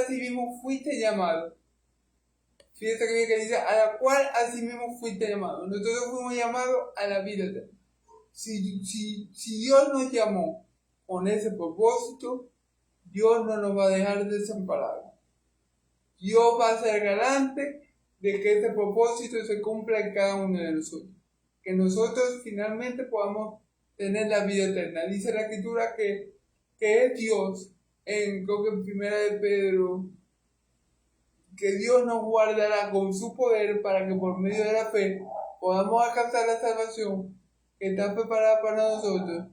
así mismo fuiste llamado. Fíjate que dice, a la cual así mismo fuiste llamado. Nosotros fuimos llamados a la vida eterna. Si Dios nos llamó con ese propósito, Dios no nos va a dejar desamparados. Dios va a ser garante de que ese propósito se cumpla en cada uno de nosotros. Que nosotros finalmente podamos tener la vida eterna. Dice la Escritura que es Dios, creo que en Primera de Pedro, que Dios nos guardará con su poder para que por medio de la fe podamos alcanzar la salvación que está preparada para nosotros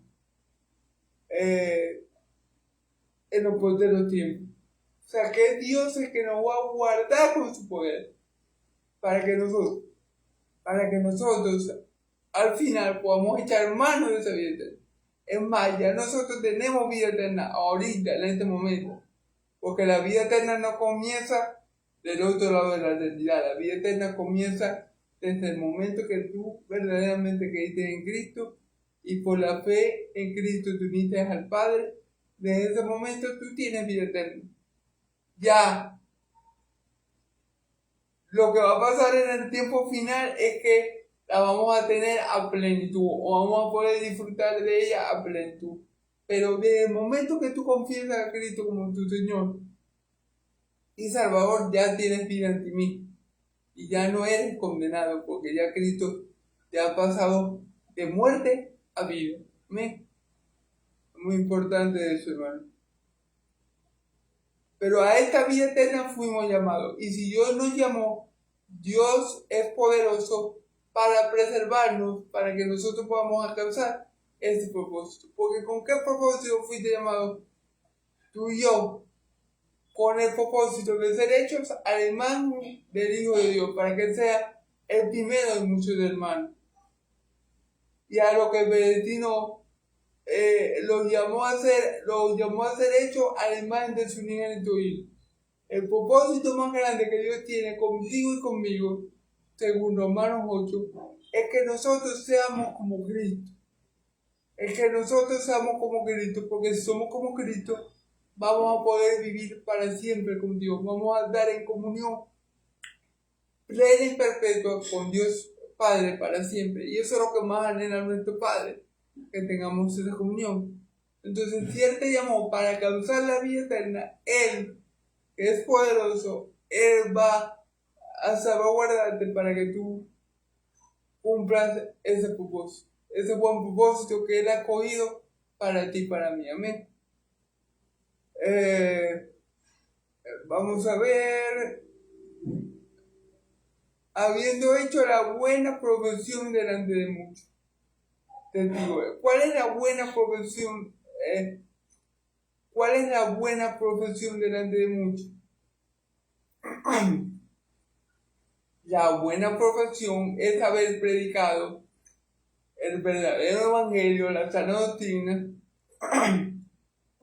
en los posteros tiempos. O sea, que Dios es que nos va a guardar con su poder para que nosotros al final podamos echar mano de esa vida eterna. Es más, ya nosotros tenemos vida eterna ahorita, en este momento, porque la vida eterna no comienza del otro lado de la eternidad. La vida eterna comienza desde el momento que tú verdaderamente creíste en Cristo y por la fe en Cristo te uniste al Padre. Desde ese momento tú tienes vida eterna. Ya, lo que va a pasar en el tiempo final es que la vamos a tener a plenitud o vamos a poder disfrutar de ella a plenitud. Pero desde el momento que tú confiesas a Cristo como tu Señor y Salvador, ya tienes vida en ti mismo y ya no eres condenado porque ya Cristo te ha pasado de muerte a vida. Amén. Muy importante eso, hermano. Pero a esta vida eterna fuimos llamados. Y si Dios nos llamó, Dios es poderoso para preservarnos, para que nosotros podamos alcanzar ese propósito. Porque ¿con qué propósito fuiste llamado? Tú y yo, con el propósito de ser hechos al hermano del Hijo de Dios, para que Él sea el primero de muchos hermanos. Y a lo que el predestinó, lo llamó a ser hecho a la imagen de su unigénito Hijo. El propósito más grande que Dios tiene contigo y conmigo, según Romanos 8, es que nosotros seamos como Cristo. Es que nosotros seamos como Cristo, porque si somos como Cristo, vamos a poder vivir para siempre con Dios. Vamos a estar en comunión plena y perpetua con Dios Padre para siempre. Y eso es lo que más anhela nuestro Padre, que tengamos esa comunión. Entonces, si Él te llamó para alcanzar la vida eterna, Él, que es poderoso, Él va a salvaguardarte para que tú cumplas ese propósito, ese buen propósito que Él ha escogido para ti y para mí. Amén. Vamos a ver. Habiendo hecho la buena profesión delante de muchos. Te digo, ¿cuál es la buena profesión? ¿Cuál es la buena profesión delante de muchos? La buena profesión es haber predicado el verdadero evangelio, la sana doctrina,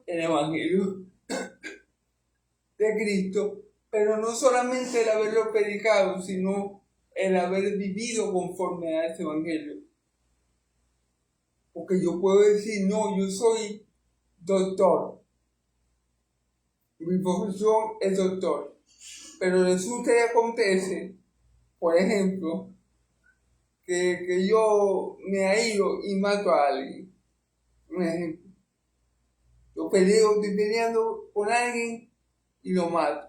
el evangelio de Cristo, pero no solamente el haberlo predicado, sino el haber vivido conforme a ese evangelio. Porque yo puedo decir, no, yo soy doctor, mi profesión es doctor, pero resulta y acontece, por ejemplo, que yo me aíro y mato a alguien. Un ejemplo. Yo estoy peleando con alguien y lo mato.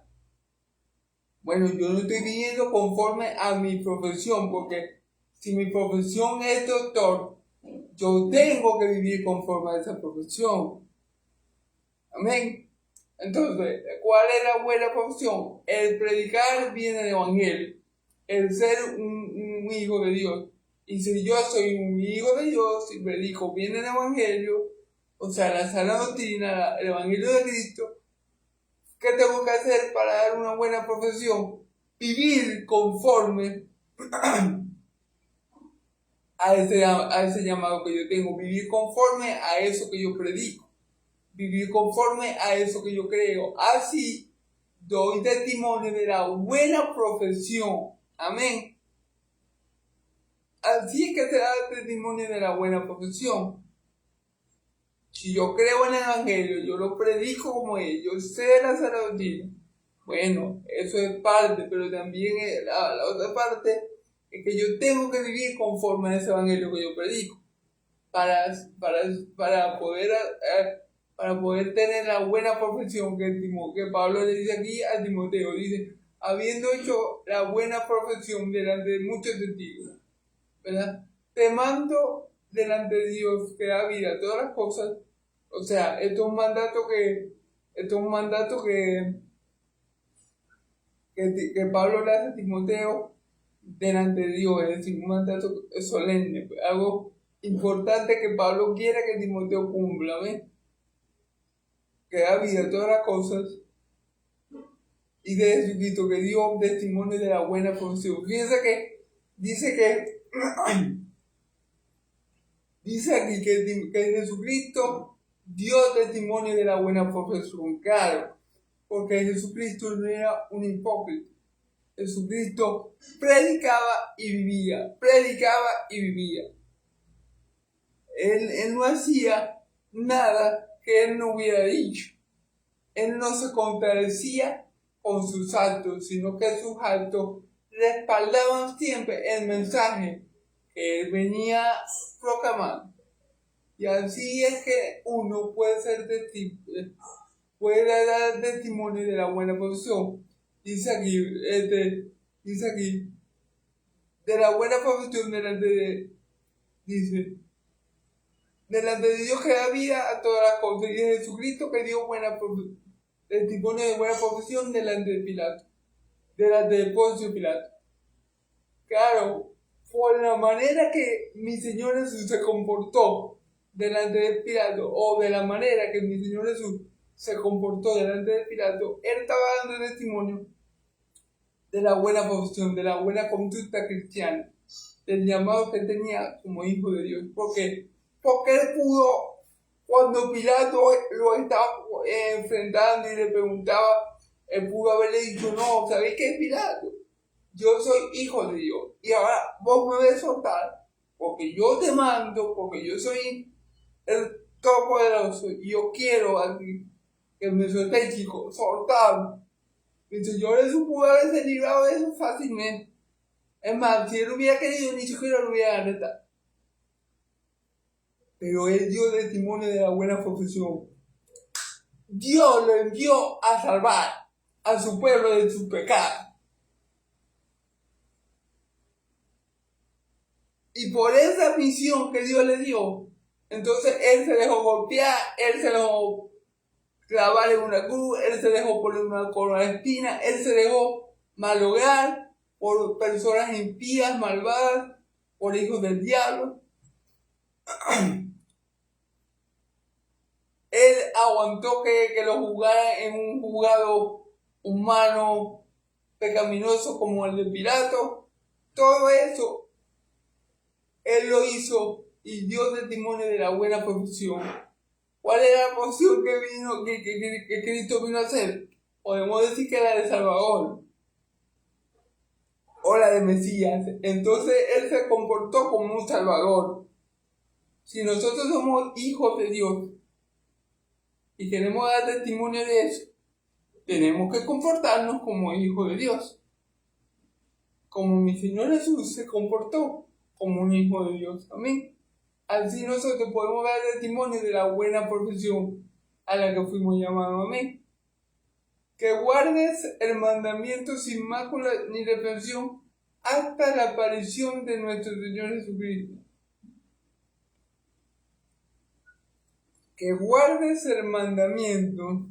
Bueno, yo no estoy viviendo conforme a mi profesión, porque si mi profesión es doctor, yo tengo que vivir conforme a esa profesión. Amén. Entonces, ¿cuál es la buena profesión? El predicar bien el evangelio, el ser un hijo de Dios. Y si yo soy un hijo de Dios y predico bien el evangelio, o sea, la sana doctrina, el evangelio de Cristo, ¿qué tengo que hacer para dar una buena profesión? Vivir conforme a ese llamado que yo tengo, vivir conforme a eso que yo predico, vivir conforme a eso que yo creo. Así doy testimonio de la buena profesión. Amén. Así es que se da testimonio de la buena profesión. Si yo creo en el evangelio, yo lo predico como es, yo sé la sana doctrina. Bueno, eso es parte, pero también la otra parte es que yo tengo que vivir conforme a ese evangelio que yo predico para poder tener la buena profesión que Pablo le dice aquí a Timoteo. Dice, habiendo hecho la buena profesión delante de muchos testigos, ¿verdad? Te mando delante de Dios que da vida a todas las cosas. O sea, esto es un mandato que Pablo le hace a Timoteo delante de Dios, es decir, un mandato solemne, algo importante que Pablo quiere que Timoteo cumpla, ¿ves? Que da vida a todas las cosas y de Jesucristo, que dio testimonio de la buena profesión. Fíjense que dice aquí que Jesucristo dio testimonio de la buena profesión, claro, porque Jesucristo no era un hipócrita. Jesucristo predicaba y vivía, predicaba y vivía. Él no hacía nada que él no hubiera dicho. Él no se contradecía con sus actos, sino que sus actos respaldaban siempre el mensaje que él venía proclamando. Y así es que uno puede dar testimonio de la buena profesión. Dice aquí, de la buena profesión delante dice, delante de Dios que da vida a todas las cosas, y de Jesucristo que dio testimonio de buena profesión delante de Pilato, delante de Poncio Pilato. Claro, por la manera que mi Señor Jesús se comportó delante de Pilato, o de la manera que mi Señor Jesús se comportó delante de Pilato, él estaba dando testimonio de la buena profesión, de la buena conducta cristiana, del llamado que tenía como hijo de Dios. ¿Por qué? Porque él pudo, cuando Pilato lo estaba enfrentando y le preguntaba, él pudo haberle dicho, no, ¿sabéis qué es Pilato? Yo soy hijo de Dios y ahora vos me debes soltar porque yo te mando, porque yo soy el Todopoderoso y yo quiero aquí que me soltéis, chicos, soltadme. Mi Señor Jesús pudo haberse librado de eso fácilmente. Es más, si él hubiera querido, ni siquiera lo hubiera arrestado. Pero él dio testimonio de la buena profesión. Dios lo envió a salvar a su pueblo de sus pecados. Y por esa misión que Dios le dio, entonces él se dejó golpear, él se dejó clavar en una cruz, él se dejó poner una corona de espinas, él se dejó malograr por personas impías, malvadas, por hijos del diablo. Él aguantó que lo juzgaran en un juzgado humano, pecaminoso como el de Pilato. Todo eso, él lo hizo y dio testimonio de la buena profesión. ¿Cuál era la profesión que Cristo vino a hacer? Podemos decir que la de Salvador o la de Mesías. Entonces él se comportó como un Salvador. Si nosotros somos hijos de Dios y queremos dar testimonio de eso, tenemos que comportarnos como hijos de Dios. Como mi Señor Jesús se comportó como un hijo de Dios. Amén. Así nosotros podemos dar testimonio de la buena profesión a la que fuimos llamados. Amén. Que guardes el mandamiento sin mácula ni reprensión hasta la aparición de nuestro Señor Jesucristo. Que guardes el mandamiento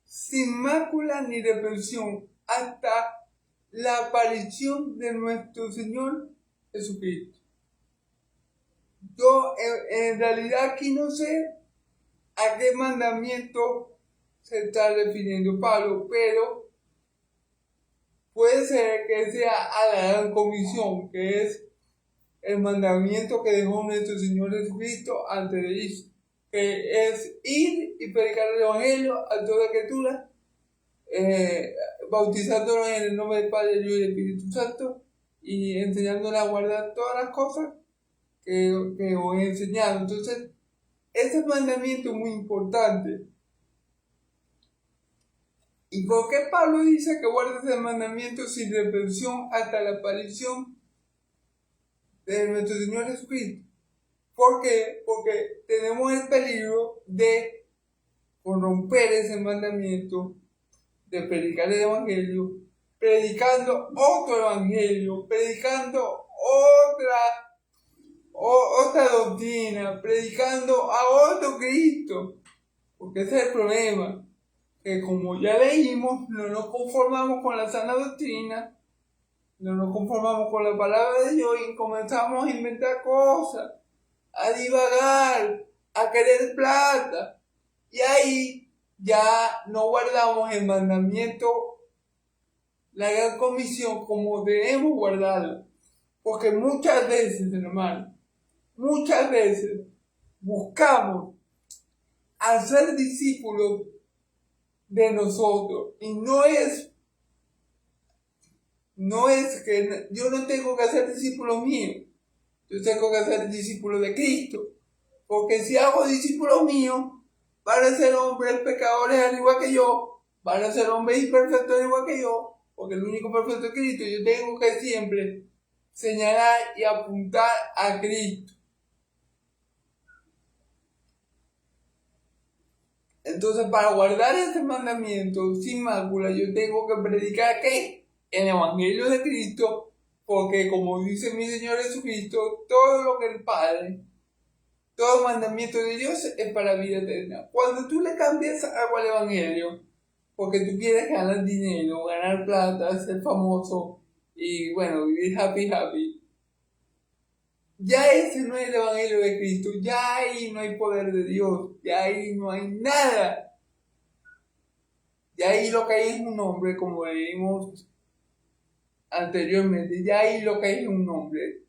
sin mácula ni reprensión hasta la aparición de nuestro Señor Jesucristo. Yo en realidad aquí no sé a qué mandamiento se está refiriendo Pablo, pero puede ser que sea a la gran comisión, que es el mandamiento que dejó nuestro Señor Jesucristo antes de irse, que es ir y predicar el Evangelio a toda criatura, bautizándolos en el nombre del Padre, del Hijo y del Espíritu Santo, y enseñándoles a guardar todas las cosas que os he enseñado. Entonces, ese mandamiento es muy importante. ¿Y por qué Pablo dice que guardes el mandamiento sin reprensión hasta la aparición de nuestro Señor Jesucristo? ¿Por qué? Porque tenemos el peligro de corromper ese mandamiento, de predicar el Evangelio, predicando otro Evangelio, predicando otra doctrina, predicando a otro Cristo. Porque ese es el problema, que como ya leímos, no nos conformamos con la sana doctrina, no nos conformamos con la palabra de Dios y comenzamos a inventar cosas, a divagar, a querer plata. Y ahí ya no guardamos el mandamiento, la gran comisión, como debemos guardarlo. Porque muchas veces, hermano, muchas veces buscamos hacer discípulos de nosotros. Y no es que yo no tengo que hacer discípulos míos. Yo tengo que hacer discípulos de Cristo. Porque si hago discípulos míos, van a ser hombres pecadores al igual que yo. Van a ser hombres imperfectos al igual que yo. Porque el único perfecto es Cristo. Yo tengo que siempre señalar y apuntar a Cristo. Entonces, para guardar este mandamiento sin mácula, yo tengo que predicar ¿qué? El Evangelio de Cristo Porque como dice mi Señor Jesucristo, todo lo que el Padre, todo mandamiento de Dios es para vida eterna. Cuando tú le cambias algo al Evangelio, porque tú quieres ganar dinero, ganar plata, ser famoso y bueno, vivir happy, ya ese no es el Evangelio de Cristo, ya ahí no hay poder de Dios, ya ahí no hay nada. Ya ahí lo que hay es un hombre, como leímos anteriormente, ya ahí lo que hay es un hombre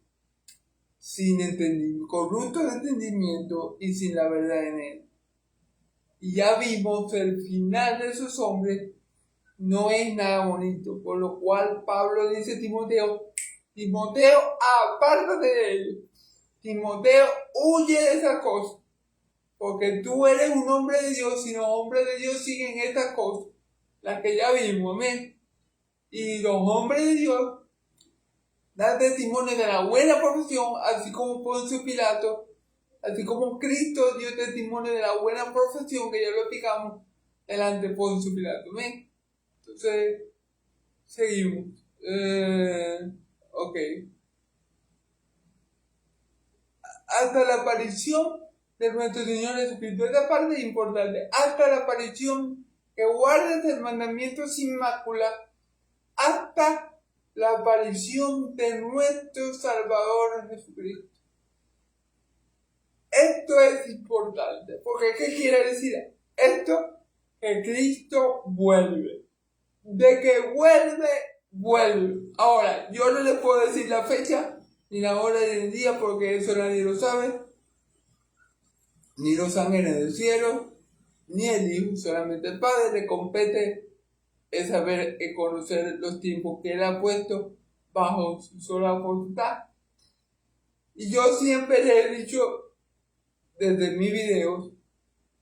sin entendimiento, corrupto de entendimiento y sin la verdad en él. Y ya vimos el final de esos hombres no es nada bonito, por lo cual Pablo dice a Timoteo, apártate de ellos. Timoteo, huye de esas cosas, porque tú eres un hombre de Dios, y los hombres de Dios siguen estas cosas, las que ya vimos, amén. Y los hombres de Dios dan testimonio de la buena profesión, así como Poncio Pilato, así como Cristo dio testimonio de la buena profesión, que ya lo explicamos delante de Poncio Pilato, amén. Entonces, seguimos. Ok. Hasta la aparición de nuestro Señor Jesucristo. Esta parte es importante. Hasta la aparición, que guardes el mandamiento sin mácula, hasta la aparición de nuestro Salvador Jesucristo. Esto es importante, porque ¿qué quiere decir esto? Que Cristo vuelve. De que vuelve. Ahora, yo no les puedo decir la fecha ni la hora del día, porque eso nadie lo sabe. Ni los ángeles del cielo, ni el Hijo, solamente el Padre. Le compete es saber y conocer los tiempos que Él ha puesto bajo su sola voluntad. Y yo siempre les he dicho desde mis videos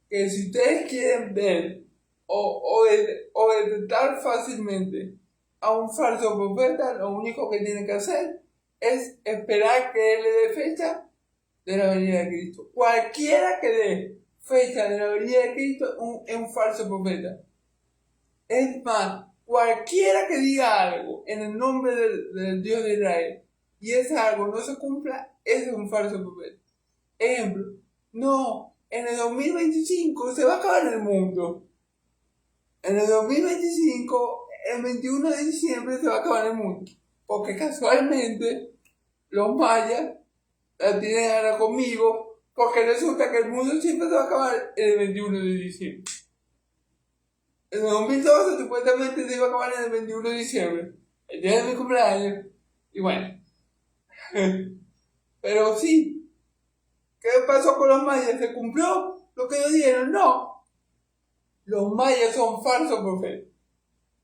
que si ustedes quieren ver o detectar fácilmente a un falso profeta, lo único que tienen que hacer es esperar que Él le dé fecha de la venida de Cristo. Cualquiera que dé fecha de la venida de Cristo es un falso profeta. Es más, cualquiera que diga algo en el nombre del Dios de Israel y ese algo no se cumpla, ese es un falso profeta. Ejemplo, no, en el 2025 se va a acabar el mundo. En el 2025, el 21 de diciembre se va a acabar el mundo. Porque casualmente los mayas la tienen ahora conmigo, porque resulta que el mundo siempre se va a acabar el 21 de diciembre. En 2012 supuestamente se iba a acabar en el 21 de diciembre, el día de mi cumpleaños, y bueno. Pero sí, ¿qué pasó con los mayas? ¿Se cumplió lo que ellos dijeron? No. Los mayas son falsos profetas.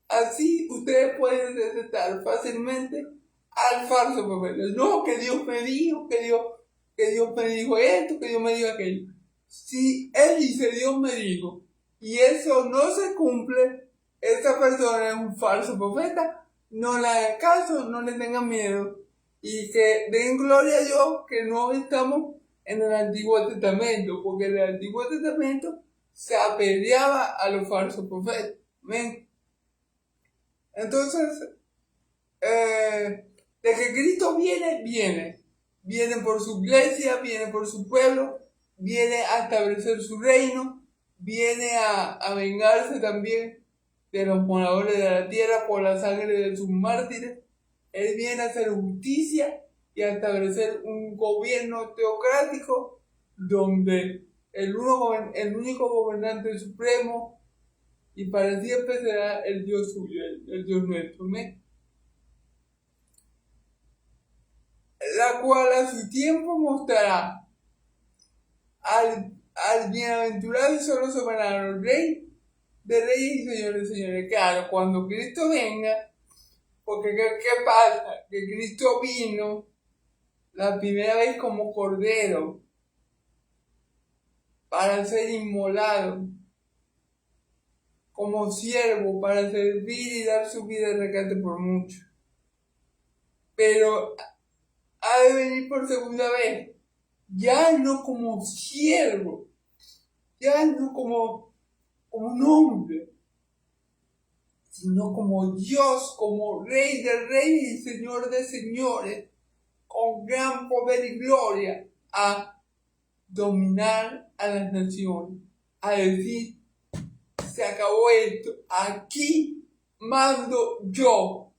Así ustedes pueden detectar fácilmente al falso profeta. No, que Dios me dijo, que Dios me dijo esto, que Dios me dijo aquello. Si Él dice Dios me dijo y eso no se cumple, esta persona es un falso profeta. No le hagan caso, no le tengan miedo y que den gloria a Dios que no estamos en el Antiguo Testamento, porque en el Antiguo Testamento se apedreaba a los falsos profetas. ¿Ven? Entonces, de que Cristo viene por su iglesia, viene por su pueblo, viene a establecer su reino, viene a vengarse también de los moradores de la tierra por la sangre de sus mártires. Él viene a hacer justicia y a establecer un gobierno teocrático donde el único gobernante supremo y para siempre será el Dios suyo, el Dios nuestro, ¿me? La cual a su tiempo mostrará al bienaventurado y solo soberano Rey de reyes y señores de señores. Claro, cuando Cristo venga, porque ¿qué pasa? Que Cristo vino la primera vez como cordero para ser inmolado, como siervo para servir y dar su vida de rescate por mucho. Pero ha de venir por segunda vez, ya no como siervo, ya no como un hombre, sino como Dios, como Rey de Reyes y Señor de Señores, con gran poder y gloria, a dominar a las naciones, a decir, se acabó esto, aquí mando yo,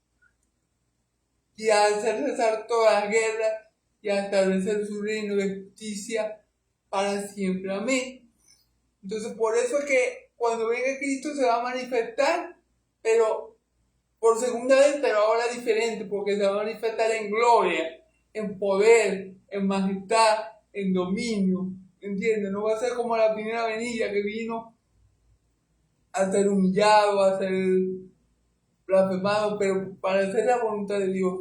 y a hacer cesar todas las guerras y a establecer su reino de justicia para siempre. Amén. Entonces, por eso es que cuando venga Cristo se va a manifestar, pero por segunda vez, pero ahora diferente, porque se va a manifestar en gloria, en poder, en majestad, en dominio, ¿entiendes? No va a ser como la primera venida que vino a ser humillado, a ser blasfemado, pero para hacer la voluntad de Dios.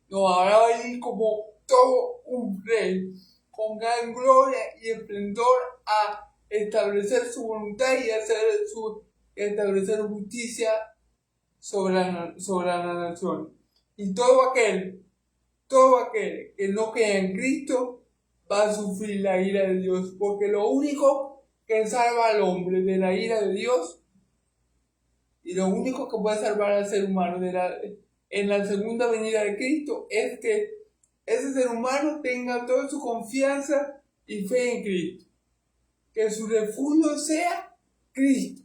No, ahora va a ir como todo un rey, con gran gloria y esplendor, a establecer su voluntad y establecer justicia sobre la nación. Y todo aquel que no crea en Cristo va a sufrir la ira de Dios, porque lo único que salva al hombre de la ira de Dios y lo único que puede salvar al ser humano en la segunda venida de Cristo es que ese ser humano tenga toda su confianza y fe en Cristo, que su refugio sea Cristo,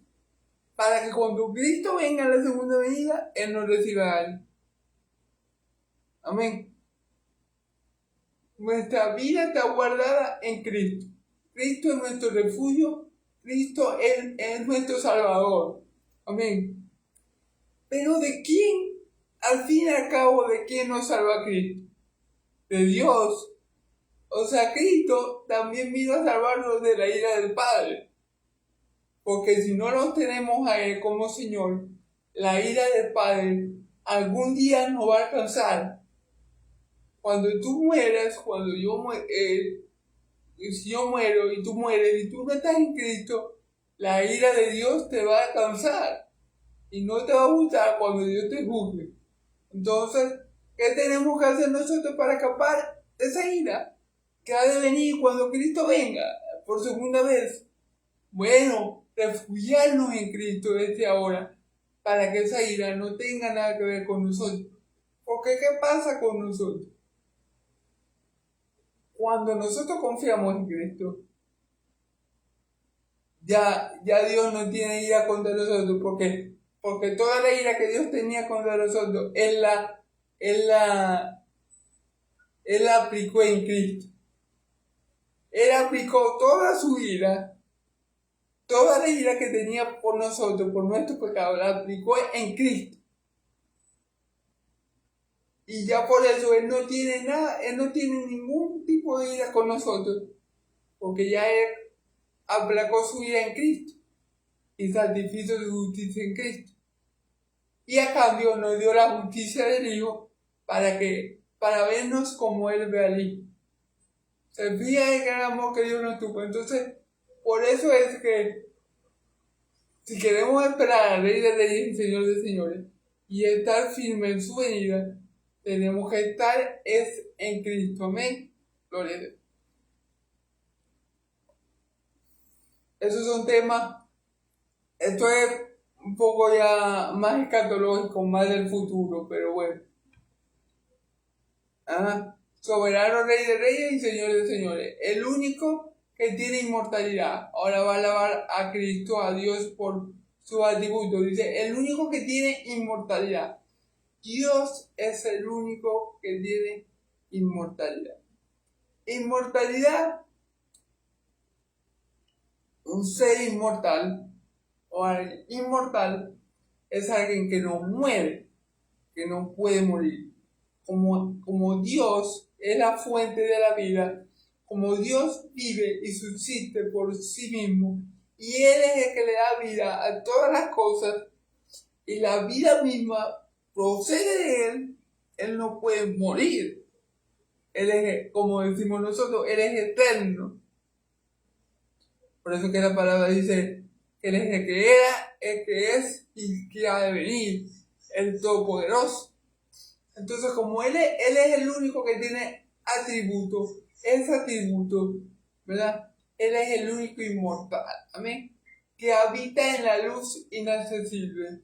para que cuando Cristo venga a la segunda venida, Él nos reciba a Él. Amén. Nuestra vida está guardada en Cristo. Cristo es nuestro refugio. Cristo es nuestro Salvador. Amén. Pero ¿de quién? Al fin y al cabo, ¿de quién nos salva Cristo? De Dios. O sea, Cristo también vino a salvarnos de la ira del Padre. Porque si no lo tenemos a Él como Señor, la ira del Padre algún día nos va a alcanzar. Cuando tú mueras, si yo muero y tú mueres y tú no estás en Cristo, la ira de Dios te va a alcanzar y no te va a gustar cuando Dios te juzgue. Entonces, ¿qué tenemos que hacer nosotros para escapar de esa ira que ha de venir cuando Cristo venga por segunda vez? Bueno, refugiarnos en Cristo desde ahora para que esa ira no tenga nada que ver con nosotros. Porque ¿qué pasa con nosotros? Cuando nosotros confiamos en Cristo, ya Dios no tiene ira contra nosotros, porque toda la ira que Dios tenía contra nosotros, Él la aplicó en Cristo. Él aplicó toda su ira, toda la ira que tenía por nosotros, por nuestros pecados, la aplicó en Cristo. Y ya por eso Él no tiene nada, Él no tiene ningún tipo de ira con nosotros, porque ya Él aplacó su ira en Cristo y satisfizo su justicia en Cristo. Y a cambio nos dio la justicia del Hijo para vernos como Él ve al Hijo. Se fija el gran amor que Dios nos tuvo. Entonces, por eso es que si queremos esperar al Rey de Reyes y Señor de Señores y estar firmes en su venida, tenemos que estar en Cristo. Amén. Gloria a Dios. Esos son temas. Esto es un poco ya más escatológico, más del futuro, pero bueno. Soberano Rey de Reyes y Señor de Señores. El único que tiene inmortalidad. Ahora va a alabar a Cristo, a Dios por su atributo. Dice, el único que tiene inmortalidad. Dios es el único que tiene inmortalidad. Inmortalidad, un ser inmortal o alguien inmortal es alguien que no muere, que no puede morir. Como Dios es la fuente de la vida, como Dios vive y subsiste por sí mismo, y Él es el que le da vida a todas las cosas, y la vida misma procede de Él, Él no puede morir. Él es, como decimos nosotros, Él es eterno. Por eso que la palabra dice que Él es el que era, el que es y que ha de venir, el Todopoderoso. Entonces, como Él es el único que tiene atributos, ese atributo, ¿verdad? Él es el único inmortal, amén, que habita en la luz inaccesible.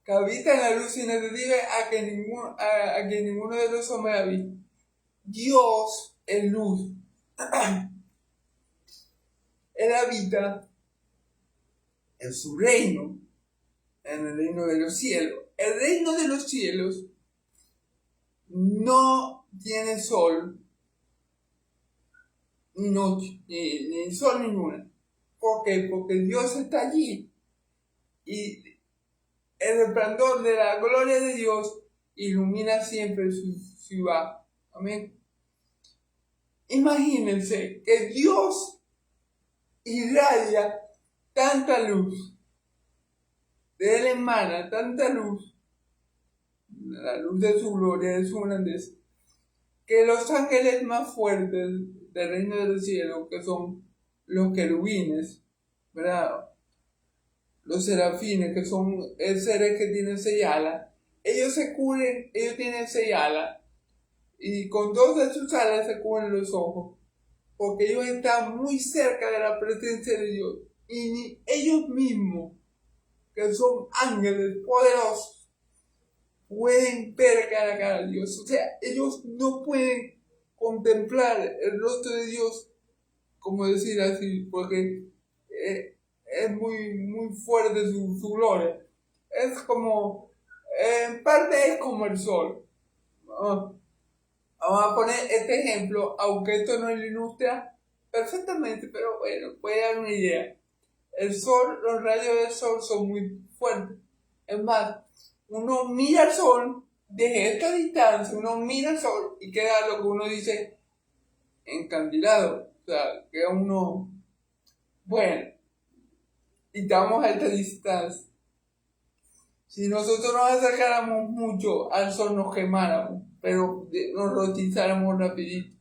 que habita en la luz inaccesible a que ninguno de los hombres ha visto. Dios es luz. Él habita en su reino, en el reino de los cielos. El reino de los cielos no tiene sol, ni noche, ni sol ni luna. ¿Por qué? Porque Dios está allí. Y el resplandor de la gloria de Dios ilumina siempre su ciudad. Amén. Imagínense que Dios irradia tanta luz. De Él emana tanta luz, la luz de su gloria, de su grandeza, que los ángeles más fuertes del reino de los cielos, que son los querubines, ¿verdad? Los serafines, que son seres que tienen 6 alas, ellos tienen 6 alas, y con 2 de sus alas se cubren los ojos, porque ellos están muy cerca de la presencia de Dios, y ni ellos mismos, que son ángeles poderosos, pueden ver cara a cara a Dios. O sea, ellos no pueden contemplar el rostro de Dios, como decir así, porque es muy fuerte su gloria. Es como, en parte es como el sol. Vamos a poner este ejemplo, aunque esto no lo ilustra perfectamente, pero bueno, puede dar una idea. El sol, los rayos del sol son muy fuertes. Es más, uno mira al sol desde esta distancia, uno mira al sol y queda lo que uno dice encandilado. O sea, queda uno, bueno, y estamos a esta distancia. Si nosotros nos acercáramos mucho al sol nos quemáramos, pero nos rotizáramos rapidito.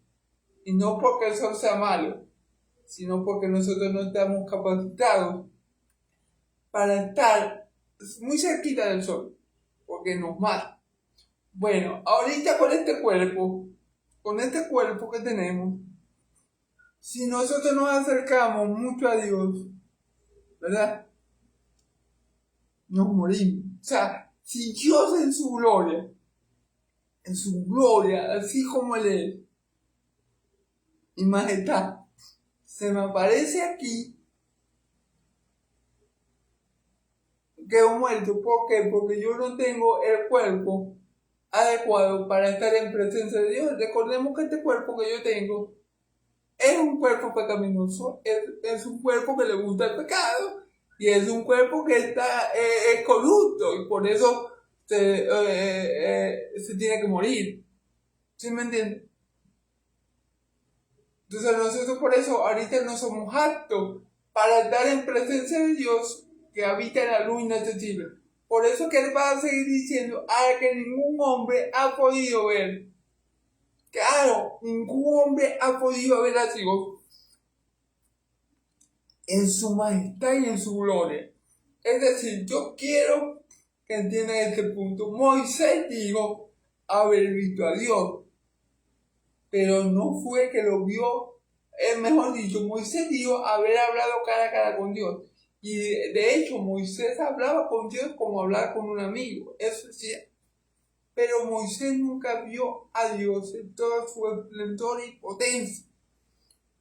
Y no porque el sol sea malo, sino porque nosotros no estamos capacitados para estar muy cerquita del sol, porque nos mata. Bueno, ahorita con este cuerpo que tenemos, si nosotros nos acercamos mucho a Dios, ¿verdad? Nos morimos. O sea, si Dios en su gloria, así como Él es, y majestad, se me aparece aquí, quedo muerto. ¿Por qué? Porque yo no tengo el cuerpo adecuado para estar en presencia de Dios. Recordemos que este cuerpo que yo tengo es un cuerpo pecaminoso, es un cuerpo que le gusta el pecado, y es un cuerpo que es corrupto, y por eso se tiene que morir. ¿Sí me entiendes? Entonces nosotros por eso ahorita no somos aptos para estar en presencia de Dios que habita en la luz inaccesible. Por eso que Él va a seguir diciendo, que ningún hombre ha podido ver. Claro, ningún hombre ha podido ver a Dios en su majestad y en su gloria. Es decir, yo quiero que entiendan este punto. Moisés dijo haber visto a Dios, pero no fue que lo vio, mejor dicho, Moisés dijo haber hablado cara a cara con Dios. Y de hecho, Moisés hablaba con Dios como hablar con un amigo, eso es cierto. Pero Moisés nunca vio a Dios en todo su esplendor y potencia.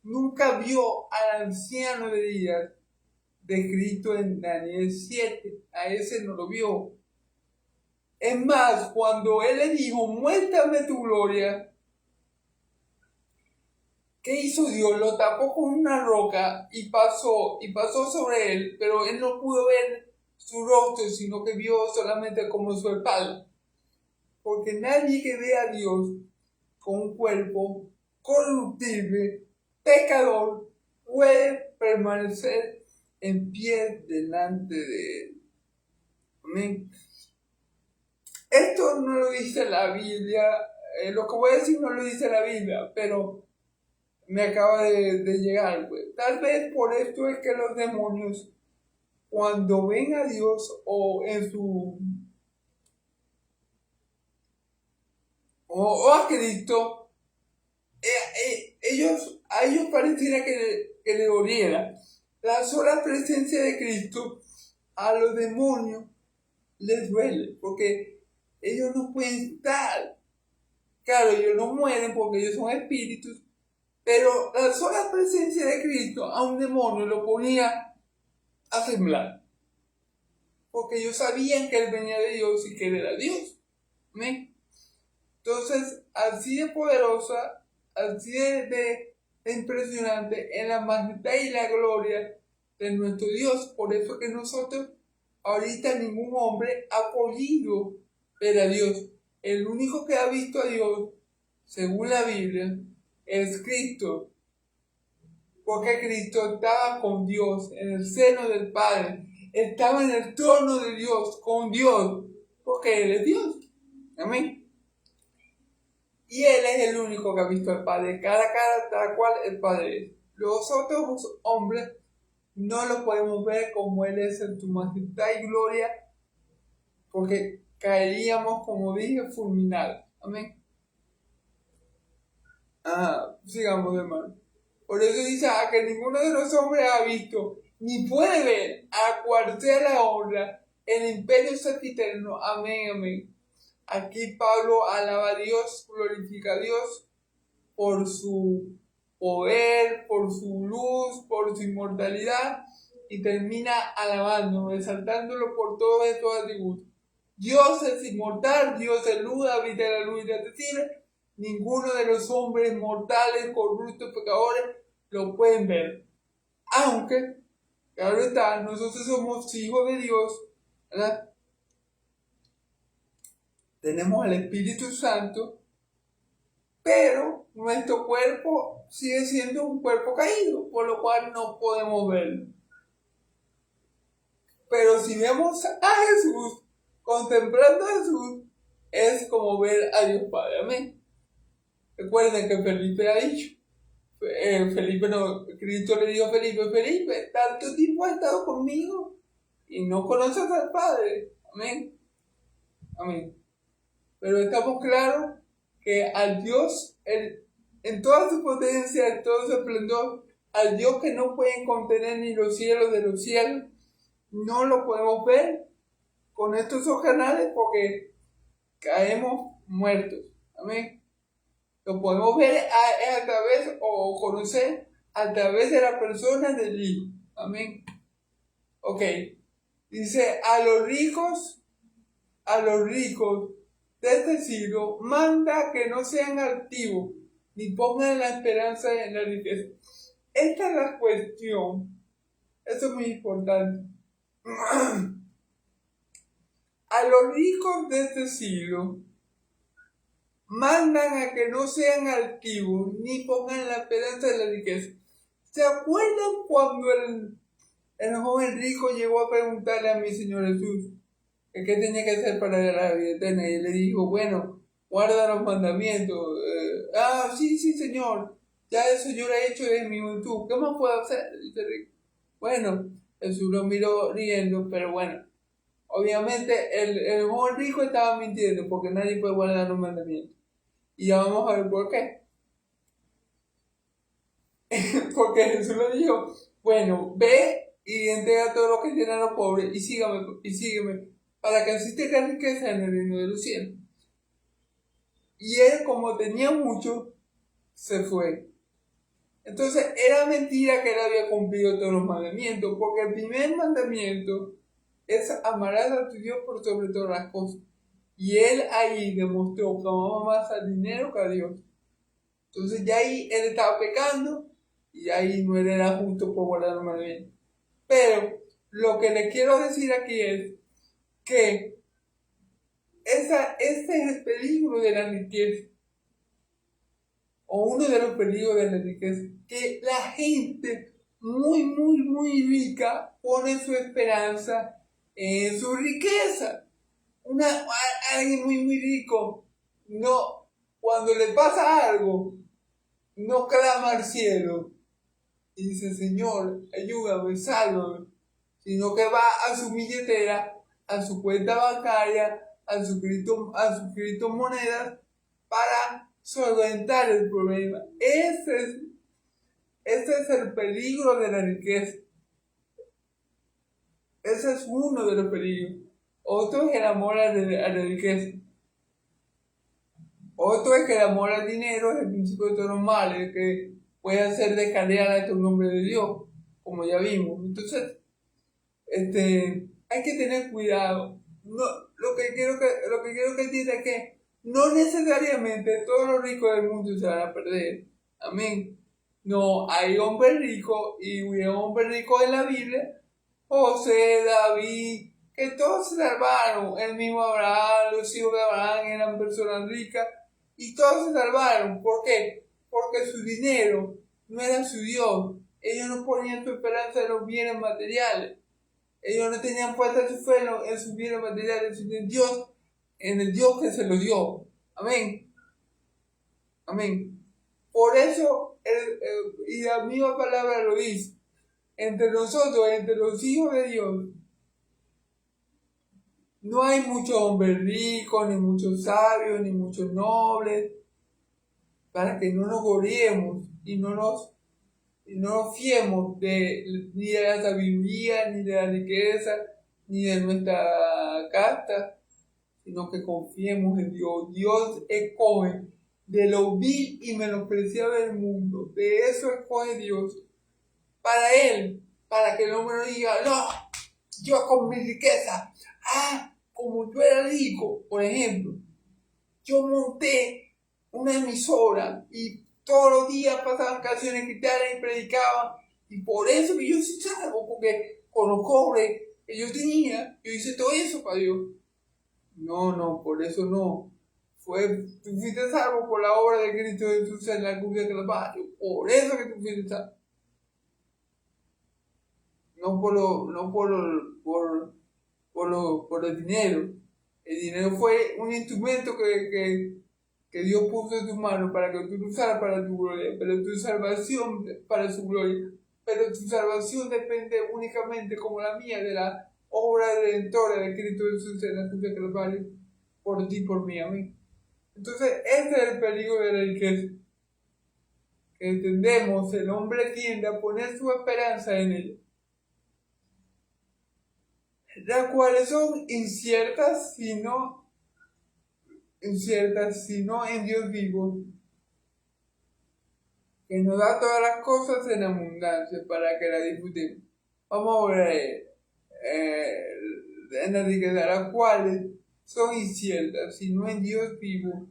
Nunca vio al anciano de días descrito en Daniel 7. A ese no lo vio. Es más, cuando él le dijo, muéstrame tu gloria, ¿qué hizo Dios? Lo tapó con una roca y pasó sobre él, pero él no pudo ver su rostro, sino que vio solamente como su espalda. Porque nadie que ve a Dios con un cuerpo corruptible, pecador, puede permanecer en pie delante de Él. Amén. Esto no lo dice la Biblia, lo que voy a decir no lo dice la Biblia, pero me acaba de llegar. Pues. Tal vez por esto es que los demonios, cuando ven a Dios o a Cristo, a ellos pareciera que le doliera la sola presencia de Cristo. A los demonios les duele, porque ellos no pueden estar. Claro, ellos no mueren porque ellos son espíritus, pero la sola presencia de Cristo a un demonio lo ponía a temblar, porque ellos sabían que Él venía de Dios y que Él era Dios. ¿Amén? Entonces, así de poderosa, así de impresionante en la majestad y la gloria de nuestro Dios. Por eso que nosotros, ahorita ningún hombre ha podido ver a Dios. El único que ha visto a Dios, según la Biblia, es Cristo. Porque Cristo estaba con Dios, en el seno del Padre. Estaba en el trono de Dios, con Dios, porque Él es Dios. Amén. Y Él es el único que ha visto al Padre, cara a cara, tal cual el Padre es. Los otros hombres no lo podemos ver como Él es en su majestad y gloria, porque caeríamos, como dije, fulminados. Amén. Sigamos, hermano. Por eso dice que ninguno de los hombres ha visto, ni puede ver, a cual sea la honra, el imperio sempiterno. Amén, amén. Aquí Pablo alaba a Dios, glorifica a Dios por su poder, por su luz, por su inmortalidad, y termina alabándolo, exaltándolo por todos estos atributos. Dios es inmortal, Dios es luz, habita en la luz inaccesible. Ninguno de los hombres mortales, corruptos, pecadores, lo pueden ver. Aunque, claro está, nosotros somos hijos de Dios, ¿verdad? Tenemos el Espíritu Santo, pero nuestro cuerpo sigue siendo un cuerpo caído, por lo cual no podemos verlo. Pero si vemos a Jesús, contemplando a Jesús, es como ver a Dios Padre. Amén. Recuerden que Felipe ha dicho, Cristo le dijo a Felipe, tanto tiempo has estado conmigo y no conoces al Padre. Amén. Amén. Pero estamos claros que al Dios, en toda su potencia, en todo su esplendor, al Dios que no pueden contener ni los cielos de los cielos, no lo podemos ver con estos ojos carnales porque caemos muertos. Amén. Lo podemos ver a través o conocer a través de la persona del Hijo. Amén. Ok. Dice, a los ricos de este siglo, manda que no sean altivos, ni pongan la esperanza en la riqueza. Esta es la cuestión. Eso es muy importante. A los ricos de este siglo, mandan a que no sean altivos, ni pongan la esperanza en la riqueza. ¿Se acuerdan cuando el joven rico llegó a preguntarle a mi Señor Jesús qué tenía que hacer para la vida eterna? Y él le dijo, bueno, guarda los mandamientos. Sí, Señor, ya eso yo lo he hecho desde mi juventud. ¿Qué más puedo hacer? Dice el rico. Bueno, Jesús lo miró riendo, pero bueno, obviamente el joven rico estaba mintiendo porque nadie puede guardar los mandamientos. Y ya vamos a ver por qué. Porque Jesús le dijo, bueno, ve y entrega todo lo que tiene a los pobres y sígueme, para que así tenga riqueza en el reino de los cielos. Y él, como tenía mucho, se fue. Entonces, era mentira que él había cumplido todos los mandamientos, porque el primer mandamiento es amarás a tu Dios por sobre todas las cosas. Y él ahí demostró que amaba más al dinero que a Dios. Entonces, ya ahí él estaba pecando y ahí no era justo por guardar los mandamientos. Pero lo que le quiero decir aquí es que este es el peligro de la riqueza, o uno de los peligros de la riqueza, que la gente muy rica pone su esperanza en su riqueza. Alguien muy rico, no, cuando le pasa algo, no clama al cielo y dice, Señor, ayúdame, sálvame, sino que va a su billetera, a su cuenta bancaria, a su criptomonedas para solventar el problema. Ese es el peligro de la riqueza. Ese es uno de los peligros. Otro es el amor a la riqueza. Otro es que el amor al dinero es el principio de todos los males, que puede hacer descarriar hasta un nombre de Dios, como ya vimos. Entonces, hay que tener cuidado. No, lo que quiero que entienda es que no necesariamente todos los ricos del mundo se van a perder. Amén. No, hay hombres ricos y hombres ricos en la Biblia. José, David, que todos se salvaron. El mismo Abraham, los hijos de Abraham eran personas ricas y todos se salvaron. ¿Por qué? Porque su dinero no era su Dios. Ellos no ponían su esperanza en los bienes materiales. Ellos no tenían puesta su fe en sus bienes materiales, sino en el Dios que se los dio. Amén. Amén. Por eso, y la misma palabra lo dice, entre nosotros, entre los hijos de Dios, no hay muchos hombres ricos, ni muchos sabios, ni muchos nobles, para que no nos gloriemos y no nos fiemos ni de la sabiduría, ni de la riqueza, ni de nuestra casta, sino que confiemos en Dios. Dios escoge de lo vil y menospreciado del mundo, de eso escoge Dios, para Él, para que el hombre no diga, no, yo con mi riqueza, como yo era rico, por ejemplo, yo monté una emisora y todos los días pasaban canciones cristianas y predicaban, y por eso que yo soy salvo, porque con los cobres que yo tenía, yo hice todo eso para Dios. No, por eso no. Tú fuiste salvo por la obra de Cristo Jesús en la cruz de Calvario. Por eso que tú fuiste salvo. No por el dinero. El dinero fue un instrumento que Dios puso en tus manos para que tú lo usaras para tu gloria, pero tu salvación para su gloria. Pero tu salvación depende únicamente, como la mía, de la obra redentora de Cristo Jesús en la cruz de Calvario, por ti, por mí, amén. Entonces, ese es el peligro de la riqueza. Entendemos, el hombre tiende a poner su esperanza en ella, las cuales son inciertas si no en Dios vivo, que nos da todas las cosas en abundancia para que la disfrutemos. Vamos a ver en la riqueza, las cuales son inciertas sino en Dios vivo,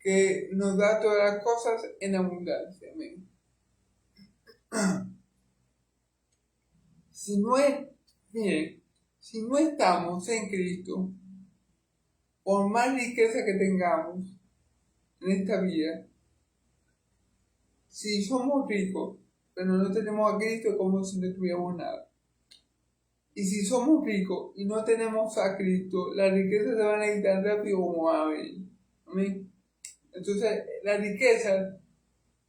que nos da todas las cosas en abundancia. Amén. Miren, si no estamos en Cristo, por más riqueza que tengamos en esta vida, si somos ricos, pero no tenemos a Cristo, es como si no tuviéramos nada. Y si somos ricos y no tenemos a Cristo, las riquezas se van a ir tan rápido como van a venir. ¿Amén? Entonces, las riquezas,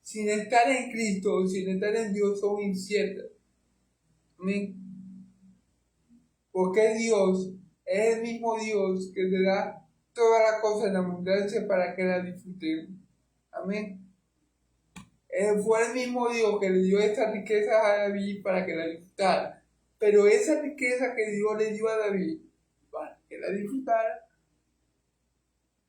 sin estar en Cristo, sin estar en Dios, son inciertas. ¿Amén? Porque Dios es el mismo Dios que te da todas las cosas en abundancia para que las disfrutemos. Amén. Fue el mismo Dios que le dio estas riquezas a David para que la disfrutara. Pero esa riqueza que Dios le dio a David para que la disfrutara,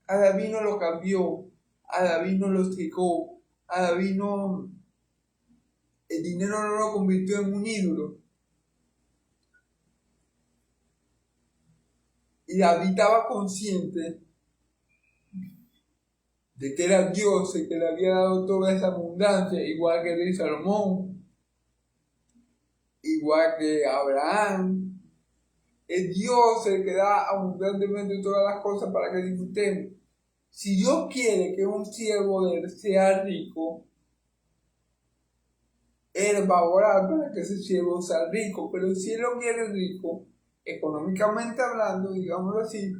a David no lo cambió, a David no lo cegó, a David no, el dinero no lo convirtió en un ídolo. Y David estaba consciente de que era Dios el que le había dado toda esa abundancia, igual que el rey Salomón, igual que Abraham. Es Dios el que da abundantemente todas las cosas para que disfrutemos. Si Dios quiere que un siervo de él sea rico, Él va a orar para que ese siervo sea rico. Pero si Él lo quiere rico, económicamente hablando, digámoslo así,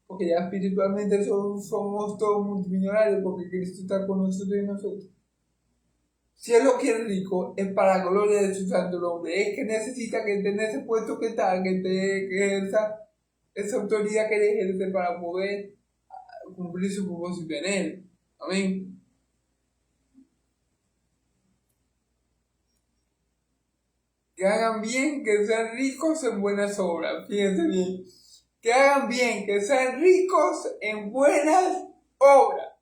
porque ya espiritualmente somos todos multimillonarios, porque Cristo está con nosotros y nosotros. Si Él lo quiere rico, es para la gloria de su santo nombre. Es que necesita que esté en ese puesto que está, que ejerza esa autoridad que Él ejerce para poder cumplir su propósito en Él. Amén. Que hagan bien, que sean ricos en buenas obras. Fíjense bien. que hagan bien, que sean ricos en buenas obras.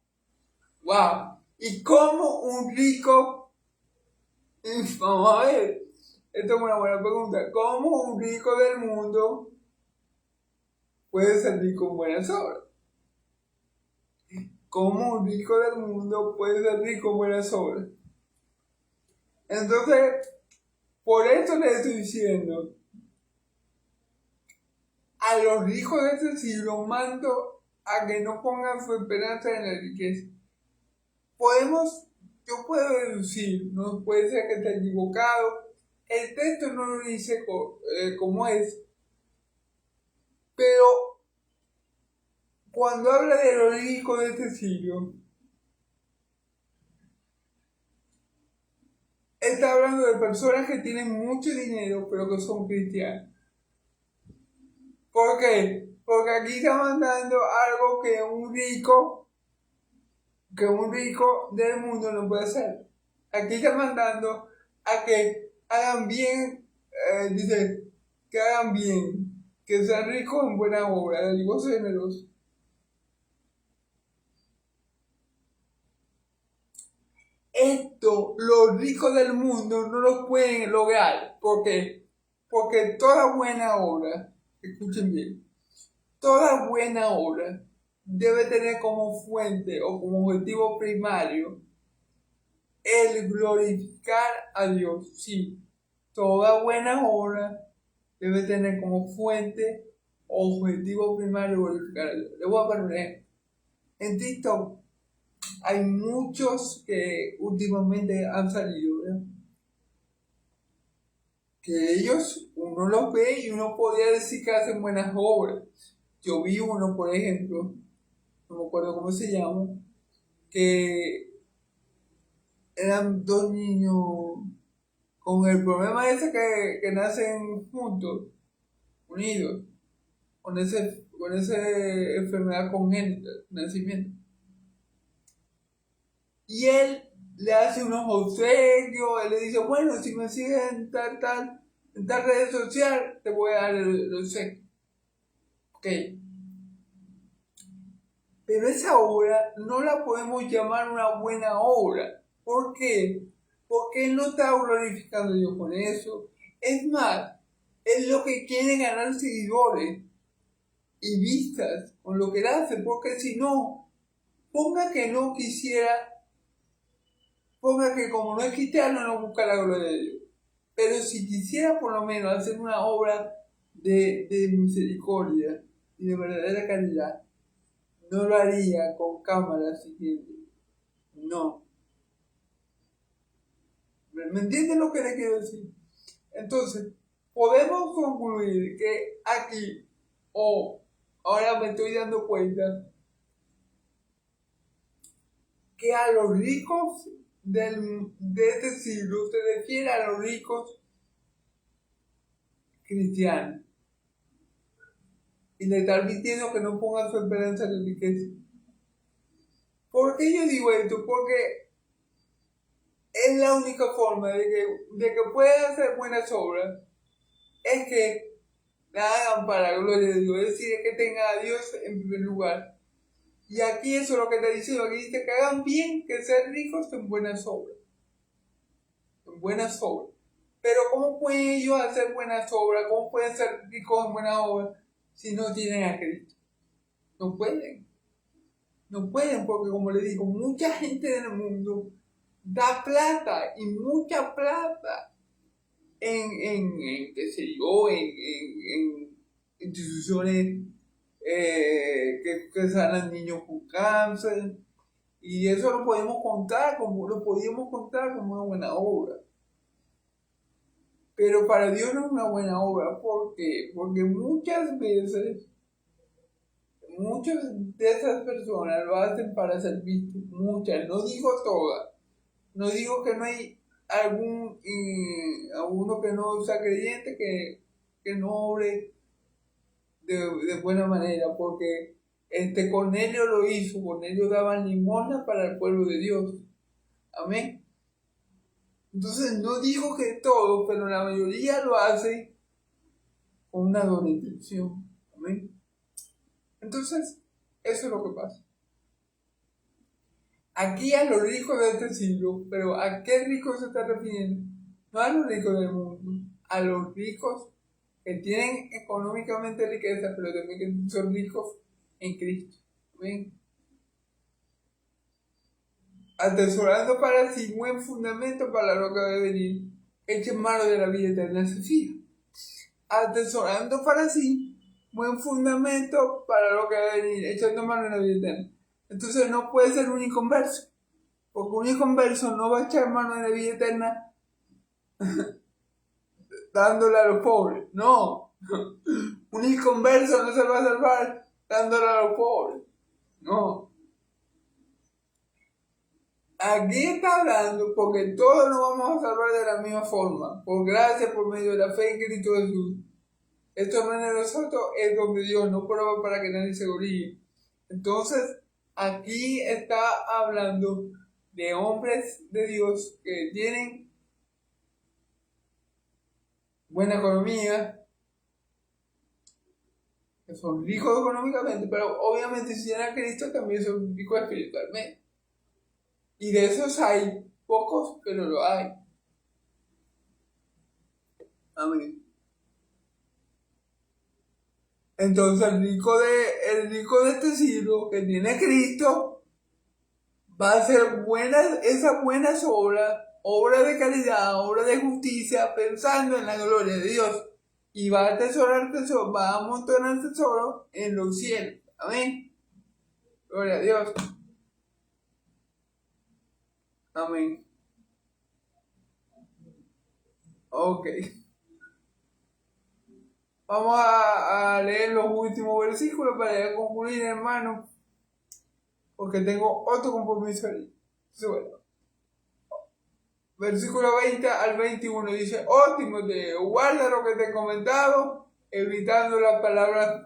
¡Wow! ¿Y cómo un rico, vamos a ver, esto es una buena pregunta, cómo un rico del mundo puede ser rico en buenas obras? ¿Cómo un rico del mundo puede ser rico en buenas obras? Entonces, por eso les estoy diciendo, a los ricos de este siglo mando a que no pongan su esperanza en la riqueza. Yo puedo deducir, no puede ser que esté equivocado, el texto no lo dice como es, pero cuando habla de los ricos de este siglo, está hablando de personas que tienen mucho dinero, pero que son cristianos. ¿Por qué? Porque aquí está mandando algo que un rico del mundo no puede hacer. Aquí está mandando a que hagan bien, dice, que hagan bien, que sean ricos en buena obra, ricos generosos. Esto los ricos del mundo no lo pueden lograr. ¿Por qué? Porque toda buena obra, escuchen bien, toda buena obra debe tener como fuente o como objetivo primario el glorificar a Dios. Sí, toda buena obra debe tener como fuente o objetivo primario glorificar a Dios. Le voy a poner un ejemplo. En TikTok hay muchos que últimamente han salido, ¿verdad? Que ellos, uno los ve y uno podría decir que hacen buenas obras. Yo vi uno, por ejemplo, no me acuerdo cómo se llama, que eran dos niños con el problema ese que nacen juntos, unidos, con esa enfermedad congénita, nacimiento. Y él le hace unos obsequios, él le dice, bueno, si me sigues en tal red social, te voy a dar el obsequio. Ok. Pero esa obra no la podemos llamar una buena obra. ¿Por qué? Porque él no está glorificando a Dios con eso. Es más, es lo que quiere ganar seguidores y vistas con lo que él hace. Porque si no, ponga que no quisiera, ponga que como no es cristiano no busca la gloria de Dios. Pero si quisiera por lo menos hacer una obra de misericordia y de verdadera caridad, no lo haría con cámaras siguiendo. No. ¿Me entienden lo que le quiero decir? Entonces, podemos concluir que aquí, ahora me estoy dando cuenta, que a los ricos de este siglo se refiere a los ricos cristianos. Y le está advirtiendo que no pongan su esperanza en la riqueza. ¿Por qué yo digo esto? Porque es la única forma de que puedan hacer buenas obras, es que la hagan para la gloria de Dios, es decir, es que tengan a Dios en primer lugar. Y aquí eso es lo que está diciendo, aquí dice que hagan bien, que sean ricos en buenas obras. En buenas obras. Pero ¿cómo pueden ellos hacer buenas obras? ¿Cómo pueden ser ricos en buenas obras si no tienen a Cristo? No pueden. No pueden porque, como les digo, mucha gente en el mundo da plata y mucha plata en qué sé yo, en instituciones que sanan niños con cáncer, y eso lo podíamos contar como una buena obra. Pero para Dios no es una buena obra. ¿Por qué? Porque muchas veces, muchas de esas personas lo hacen para ser vistos. Muchas, no digo todas. No digo que no hay alguno que no sea creyente que no obre de buena manera, porque Cornelio lo hizo. Cornelio daba limosna para el pueblo de Dios. Amén. Entonces no digo que todo, pero la mayoría lo hace con una doble intención. Amén. Entonces, eso es lo que pasa. Aquí a los ricos de este siglo, pero ¿a qué ricos se está refiriendo? No a los ricos del mundo, a los ricos que tienen económicamente riqueza, pero también que son ricos en Cristo. ¿Ven? Atesorando para sí buen fundamento para lo que debe venir, hecho en mano de la vida eterna se fija. Atesorando para sí buen fundamento para lo que debe venir, echando mano de la vida eterna. Entonces no puede ser un inconverso, porque un inconverso no va a echar mano de la vida eterna dándole a los pobres. No, un inconverso no se va a salvar dándole a los pobres. No. Aquí está hablando porque todos nos vamos a salvar de la misma forma, por gracia, por medio de la fe en Cristo Jesús. Esto no es de nosotros, es donde Dios, no prueba para que nadie se gloríe. Entonces, aquí está hablando de hombres de Dios que tienen buena economía, que son ricos económicamente, pero obviamente si tienen a Cristo también son ricos espiritualmente. Y de esos hay pocos, pero lo hay. Amén. Entonces el rico de este siglo que tiene a Cristo va a hacer esas buenas obras de caridad, obras de justicia, pensando en la gloria de Dios. Y va a atesorar tesoro, va a amontonar tesoro en los cielos. Amén. Gloria a Dios. Amén. Ok. Vamos a leer los últimos versículos para concluir, hermano, porque tengo otro compromiso ahí. Bueno, versículo 20 al 21 dice: Oh Timoteo, guarda lo que te he comentado, evitando las palabras,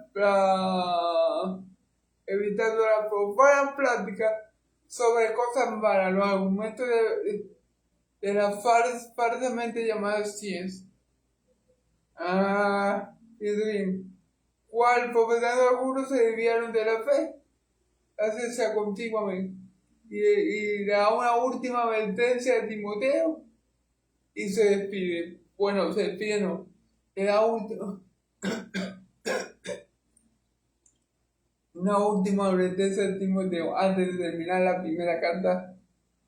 evitando la profana plática sobre cosas vanas, los argumentos de las falsamente llamadas ciencias. Bien. ¿Cuál profesando algunos se desviaron de la fe? Así sea continuamente. Y da una última advertencia a Timoteo y se despide. Bueno, se despide no. Le da una última advertencia a Timoteo antes de terminar la primera carta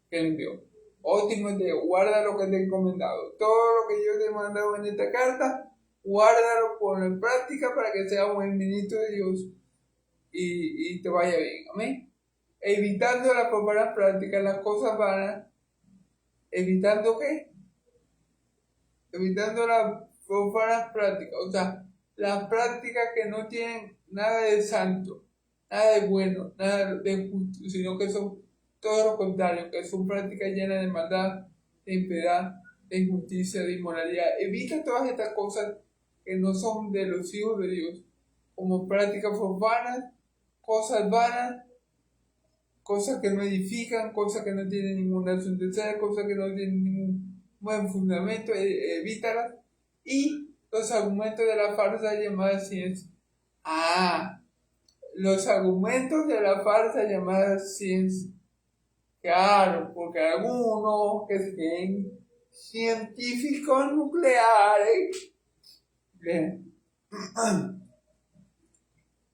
que le envió. Oh Timoteo, guarda lo que te he encomendado. Todo lo que yo te he mandado en esta carta, guárdalo, ponlo en práctica para que seas un buen ministro de Dios y te vaya bien. Amén. Evitando las profanas prácticas, las cosas vanas. ¿Evitando qué? Evitando las profanas prácticas. O sea, las prácticas que no tienen nada de santo, nada de bueno, nada de justo, sino que son todo lo contrario, que son prácticas llenas de maldad, de impiedad, de injusticia, de inmoralidad. Evita todas estas cosas que no son de los hijos de Dios, como prácticas profanas, cosas vanas, cosas que no edifican, cosas que no tienen ninguna razón de ser, cosas que no tienen ningún buen fundamento, evítalas. Y los argumentos de la farsa llamada ciencia. Los argumentos de la farsa llamada ciencia. Claro, porque algunos que se creen científicos nucleares creen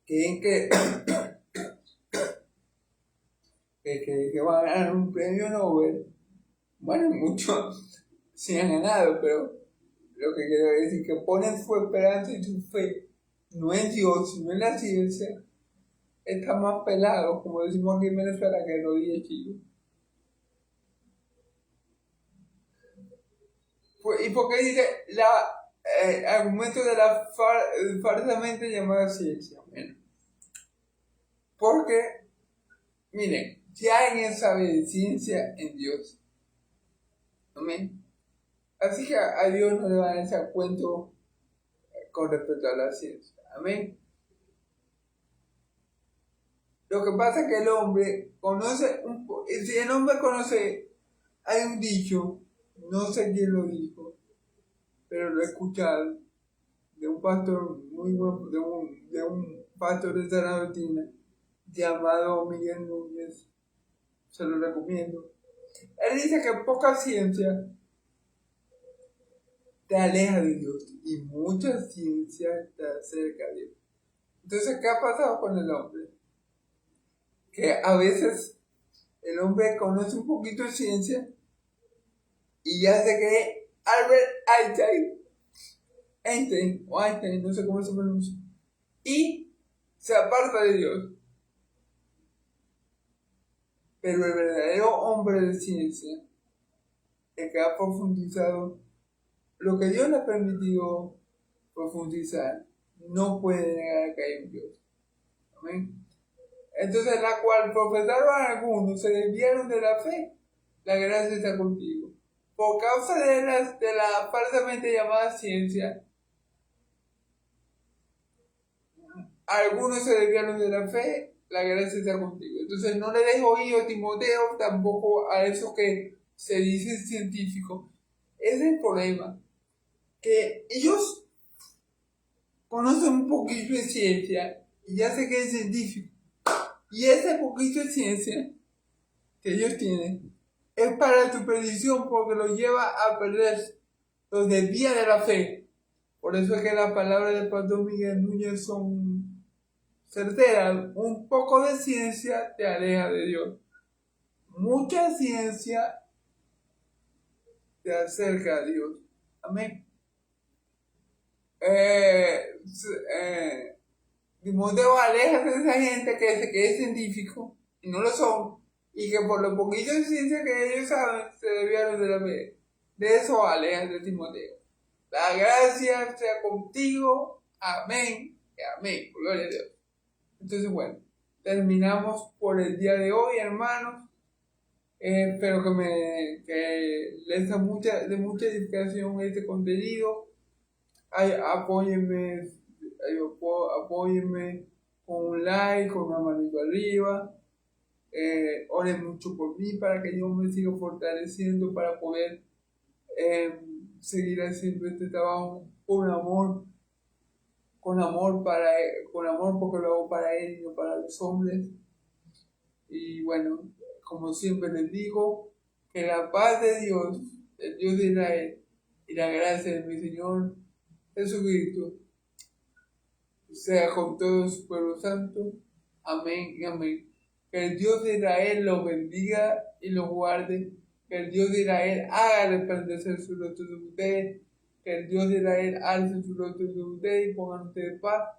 que van a ganar un premio Nobel. Bueno, muchos sí han ganado, pero lo que quiero decir es que ponen su esperanza y su fe no en Dios, sino en la ciencia. Están más pelados, como decimos aquí en Venezuela, que rodillas chicos. ¿Y por qué dice argumento de la falsamente llamada ciencia? Bueno, porque, miren, si alguien sabe de ciencia en Dios, amén. Así que a Dios no le van a echar cuento con respecto a la ciencia, amén. Lo que pasa es que el hombre conoce, si el hombre conoce, hay un dicho, no sé quién lo dijo, pero lo he escuchado, de un pastor muy bueno, de un pastor de sana doctrina, llamado Miguel Núñez, se lo recomiendo. Él dice que poca ciencia te aleja de Dios y mucha ciencia te acerca a Dios. Entonces, ¿qué ha pasado con el hombre? Que a veces el hombre conoce un poquito de ciencia y ya se cree Albert Einstein, no sé cómo se pronuncia, y se aparta de Dios. Pero el verdadero hombre de ciencia, el que ha profundizado lo que Dios le ha permitido profundizar, no puede negar que hay un Dios. Amén. Entonces, la cual profesaron algunos, se desviaron de la fe, la gracia está contigo. Por causa de la falsamente llamada ciencia, algunos se desviaron de la fe, la gracia está contigo. Entonces, no le dejo oído a Timoteo, tampoco a eso que se dice científico. Ese es el problema. Que ellos conocen un poquito de ciencia y ya sé que es científico. Y ese poquito de ciencia que ellos tienen es para tu perdición porque los lleva a perder, los desvía de la fe. Por eso es que las palabras del pastor Miguel Núñez son certeras. Un poco de ciencia te aleja de Dios. Mucha ciencia te acerca a Dios. Amén. Timoteo, aléjate de esa gente que es científico y no lo son, y que por lo poquito de ciencia que ellos saben se desviaron de la fe. De eso aléjate, Timoteo. La gracia sea contigo. Amén. Amén. Gloria a Dios. Entonces, bueno, terminamos por el día de hoy, hermanos. Espero que les sea de mucha edificación este contenido. Apóyenme con un like, con una manito arriba. Oren mucho por mí para que yo me siga fortaleciendo para poder seguir haciendo este trabajo con amor porque lo hago para él y no para los hombres. Y bueno, como siempre les digo, que la paz de Dios, el Dios de Israel, y la gracia de mi Señor Jesucristo sea con todo su pueblo santo. Amén y amén. Que el Dios de Israel los bendiga y los guarde. Que el Dios de Israel haga resplandecer su rostro de ustedes. Que el Dios de Israel alce su rostro de ustedes y pongan ustedes paz.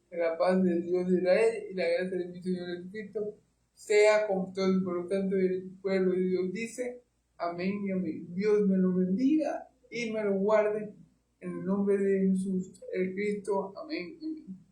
Que la paz del Dios de Israel y la gracia de mi Señor Jesucristo sea con todo el pueblo santo y el pueblo de Dios dice. Amén y amén. Dios me lo bendiga y me lo guarde. En el nombre de Jesús, el Cristo. Amén. Amén.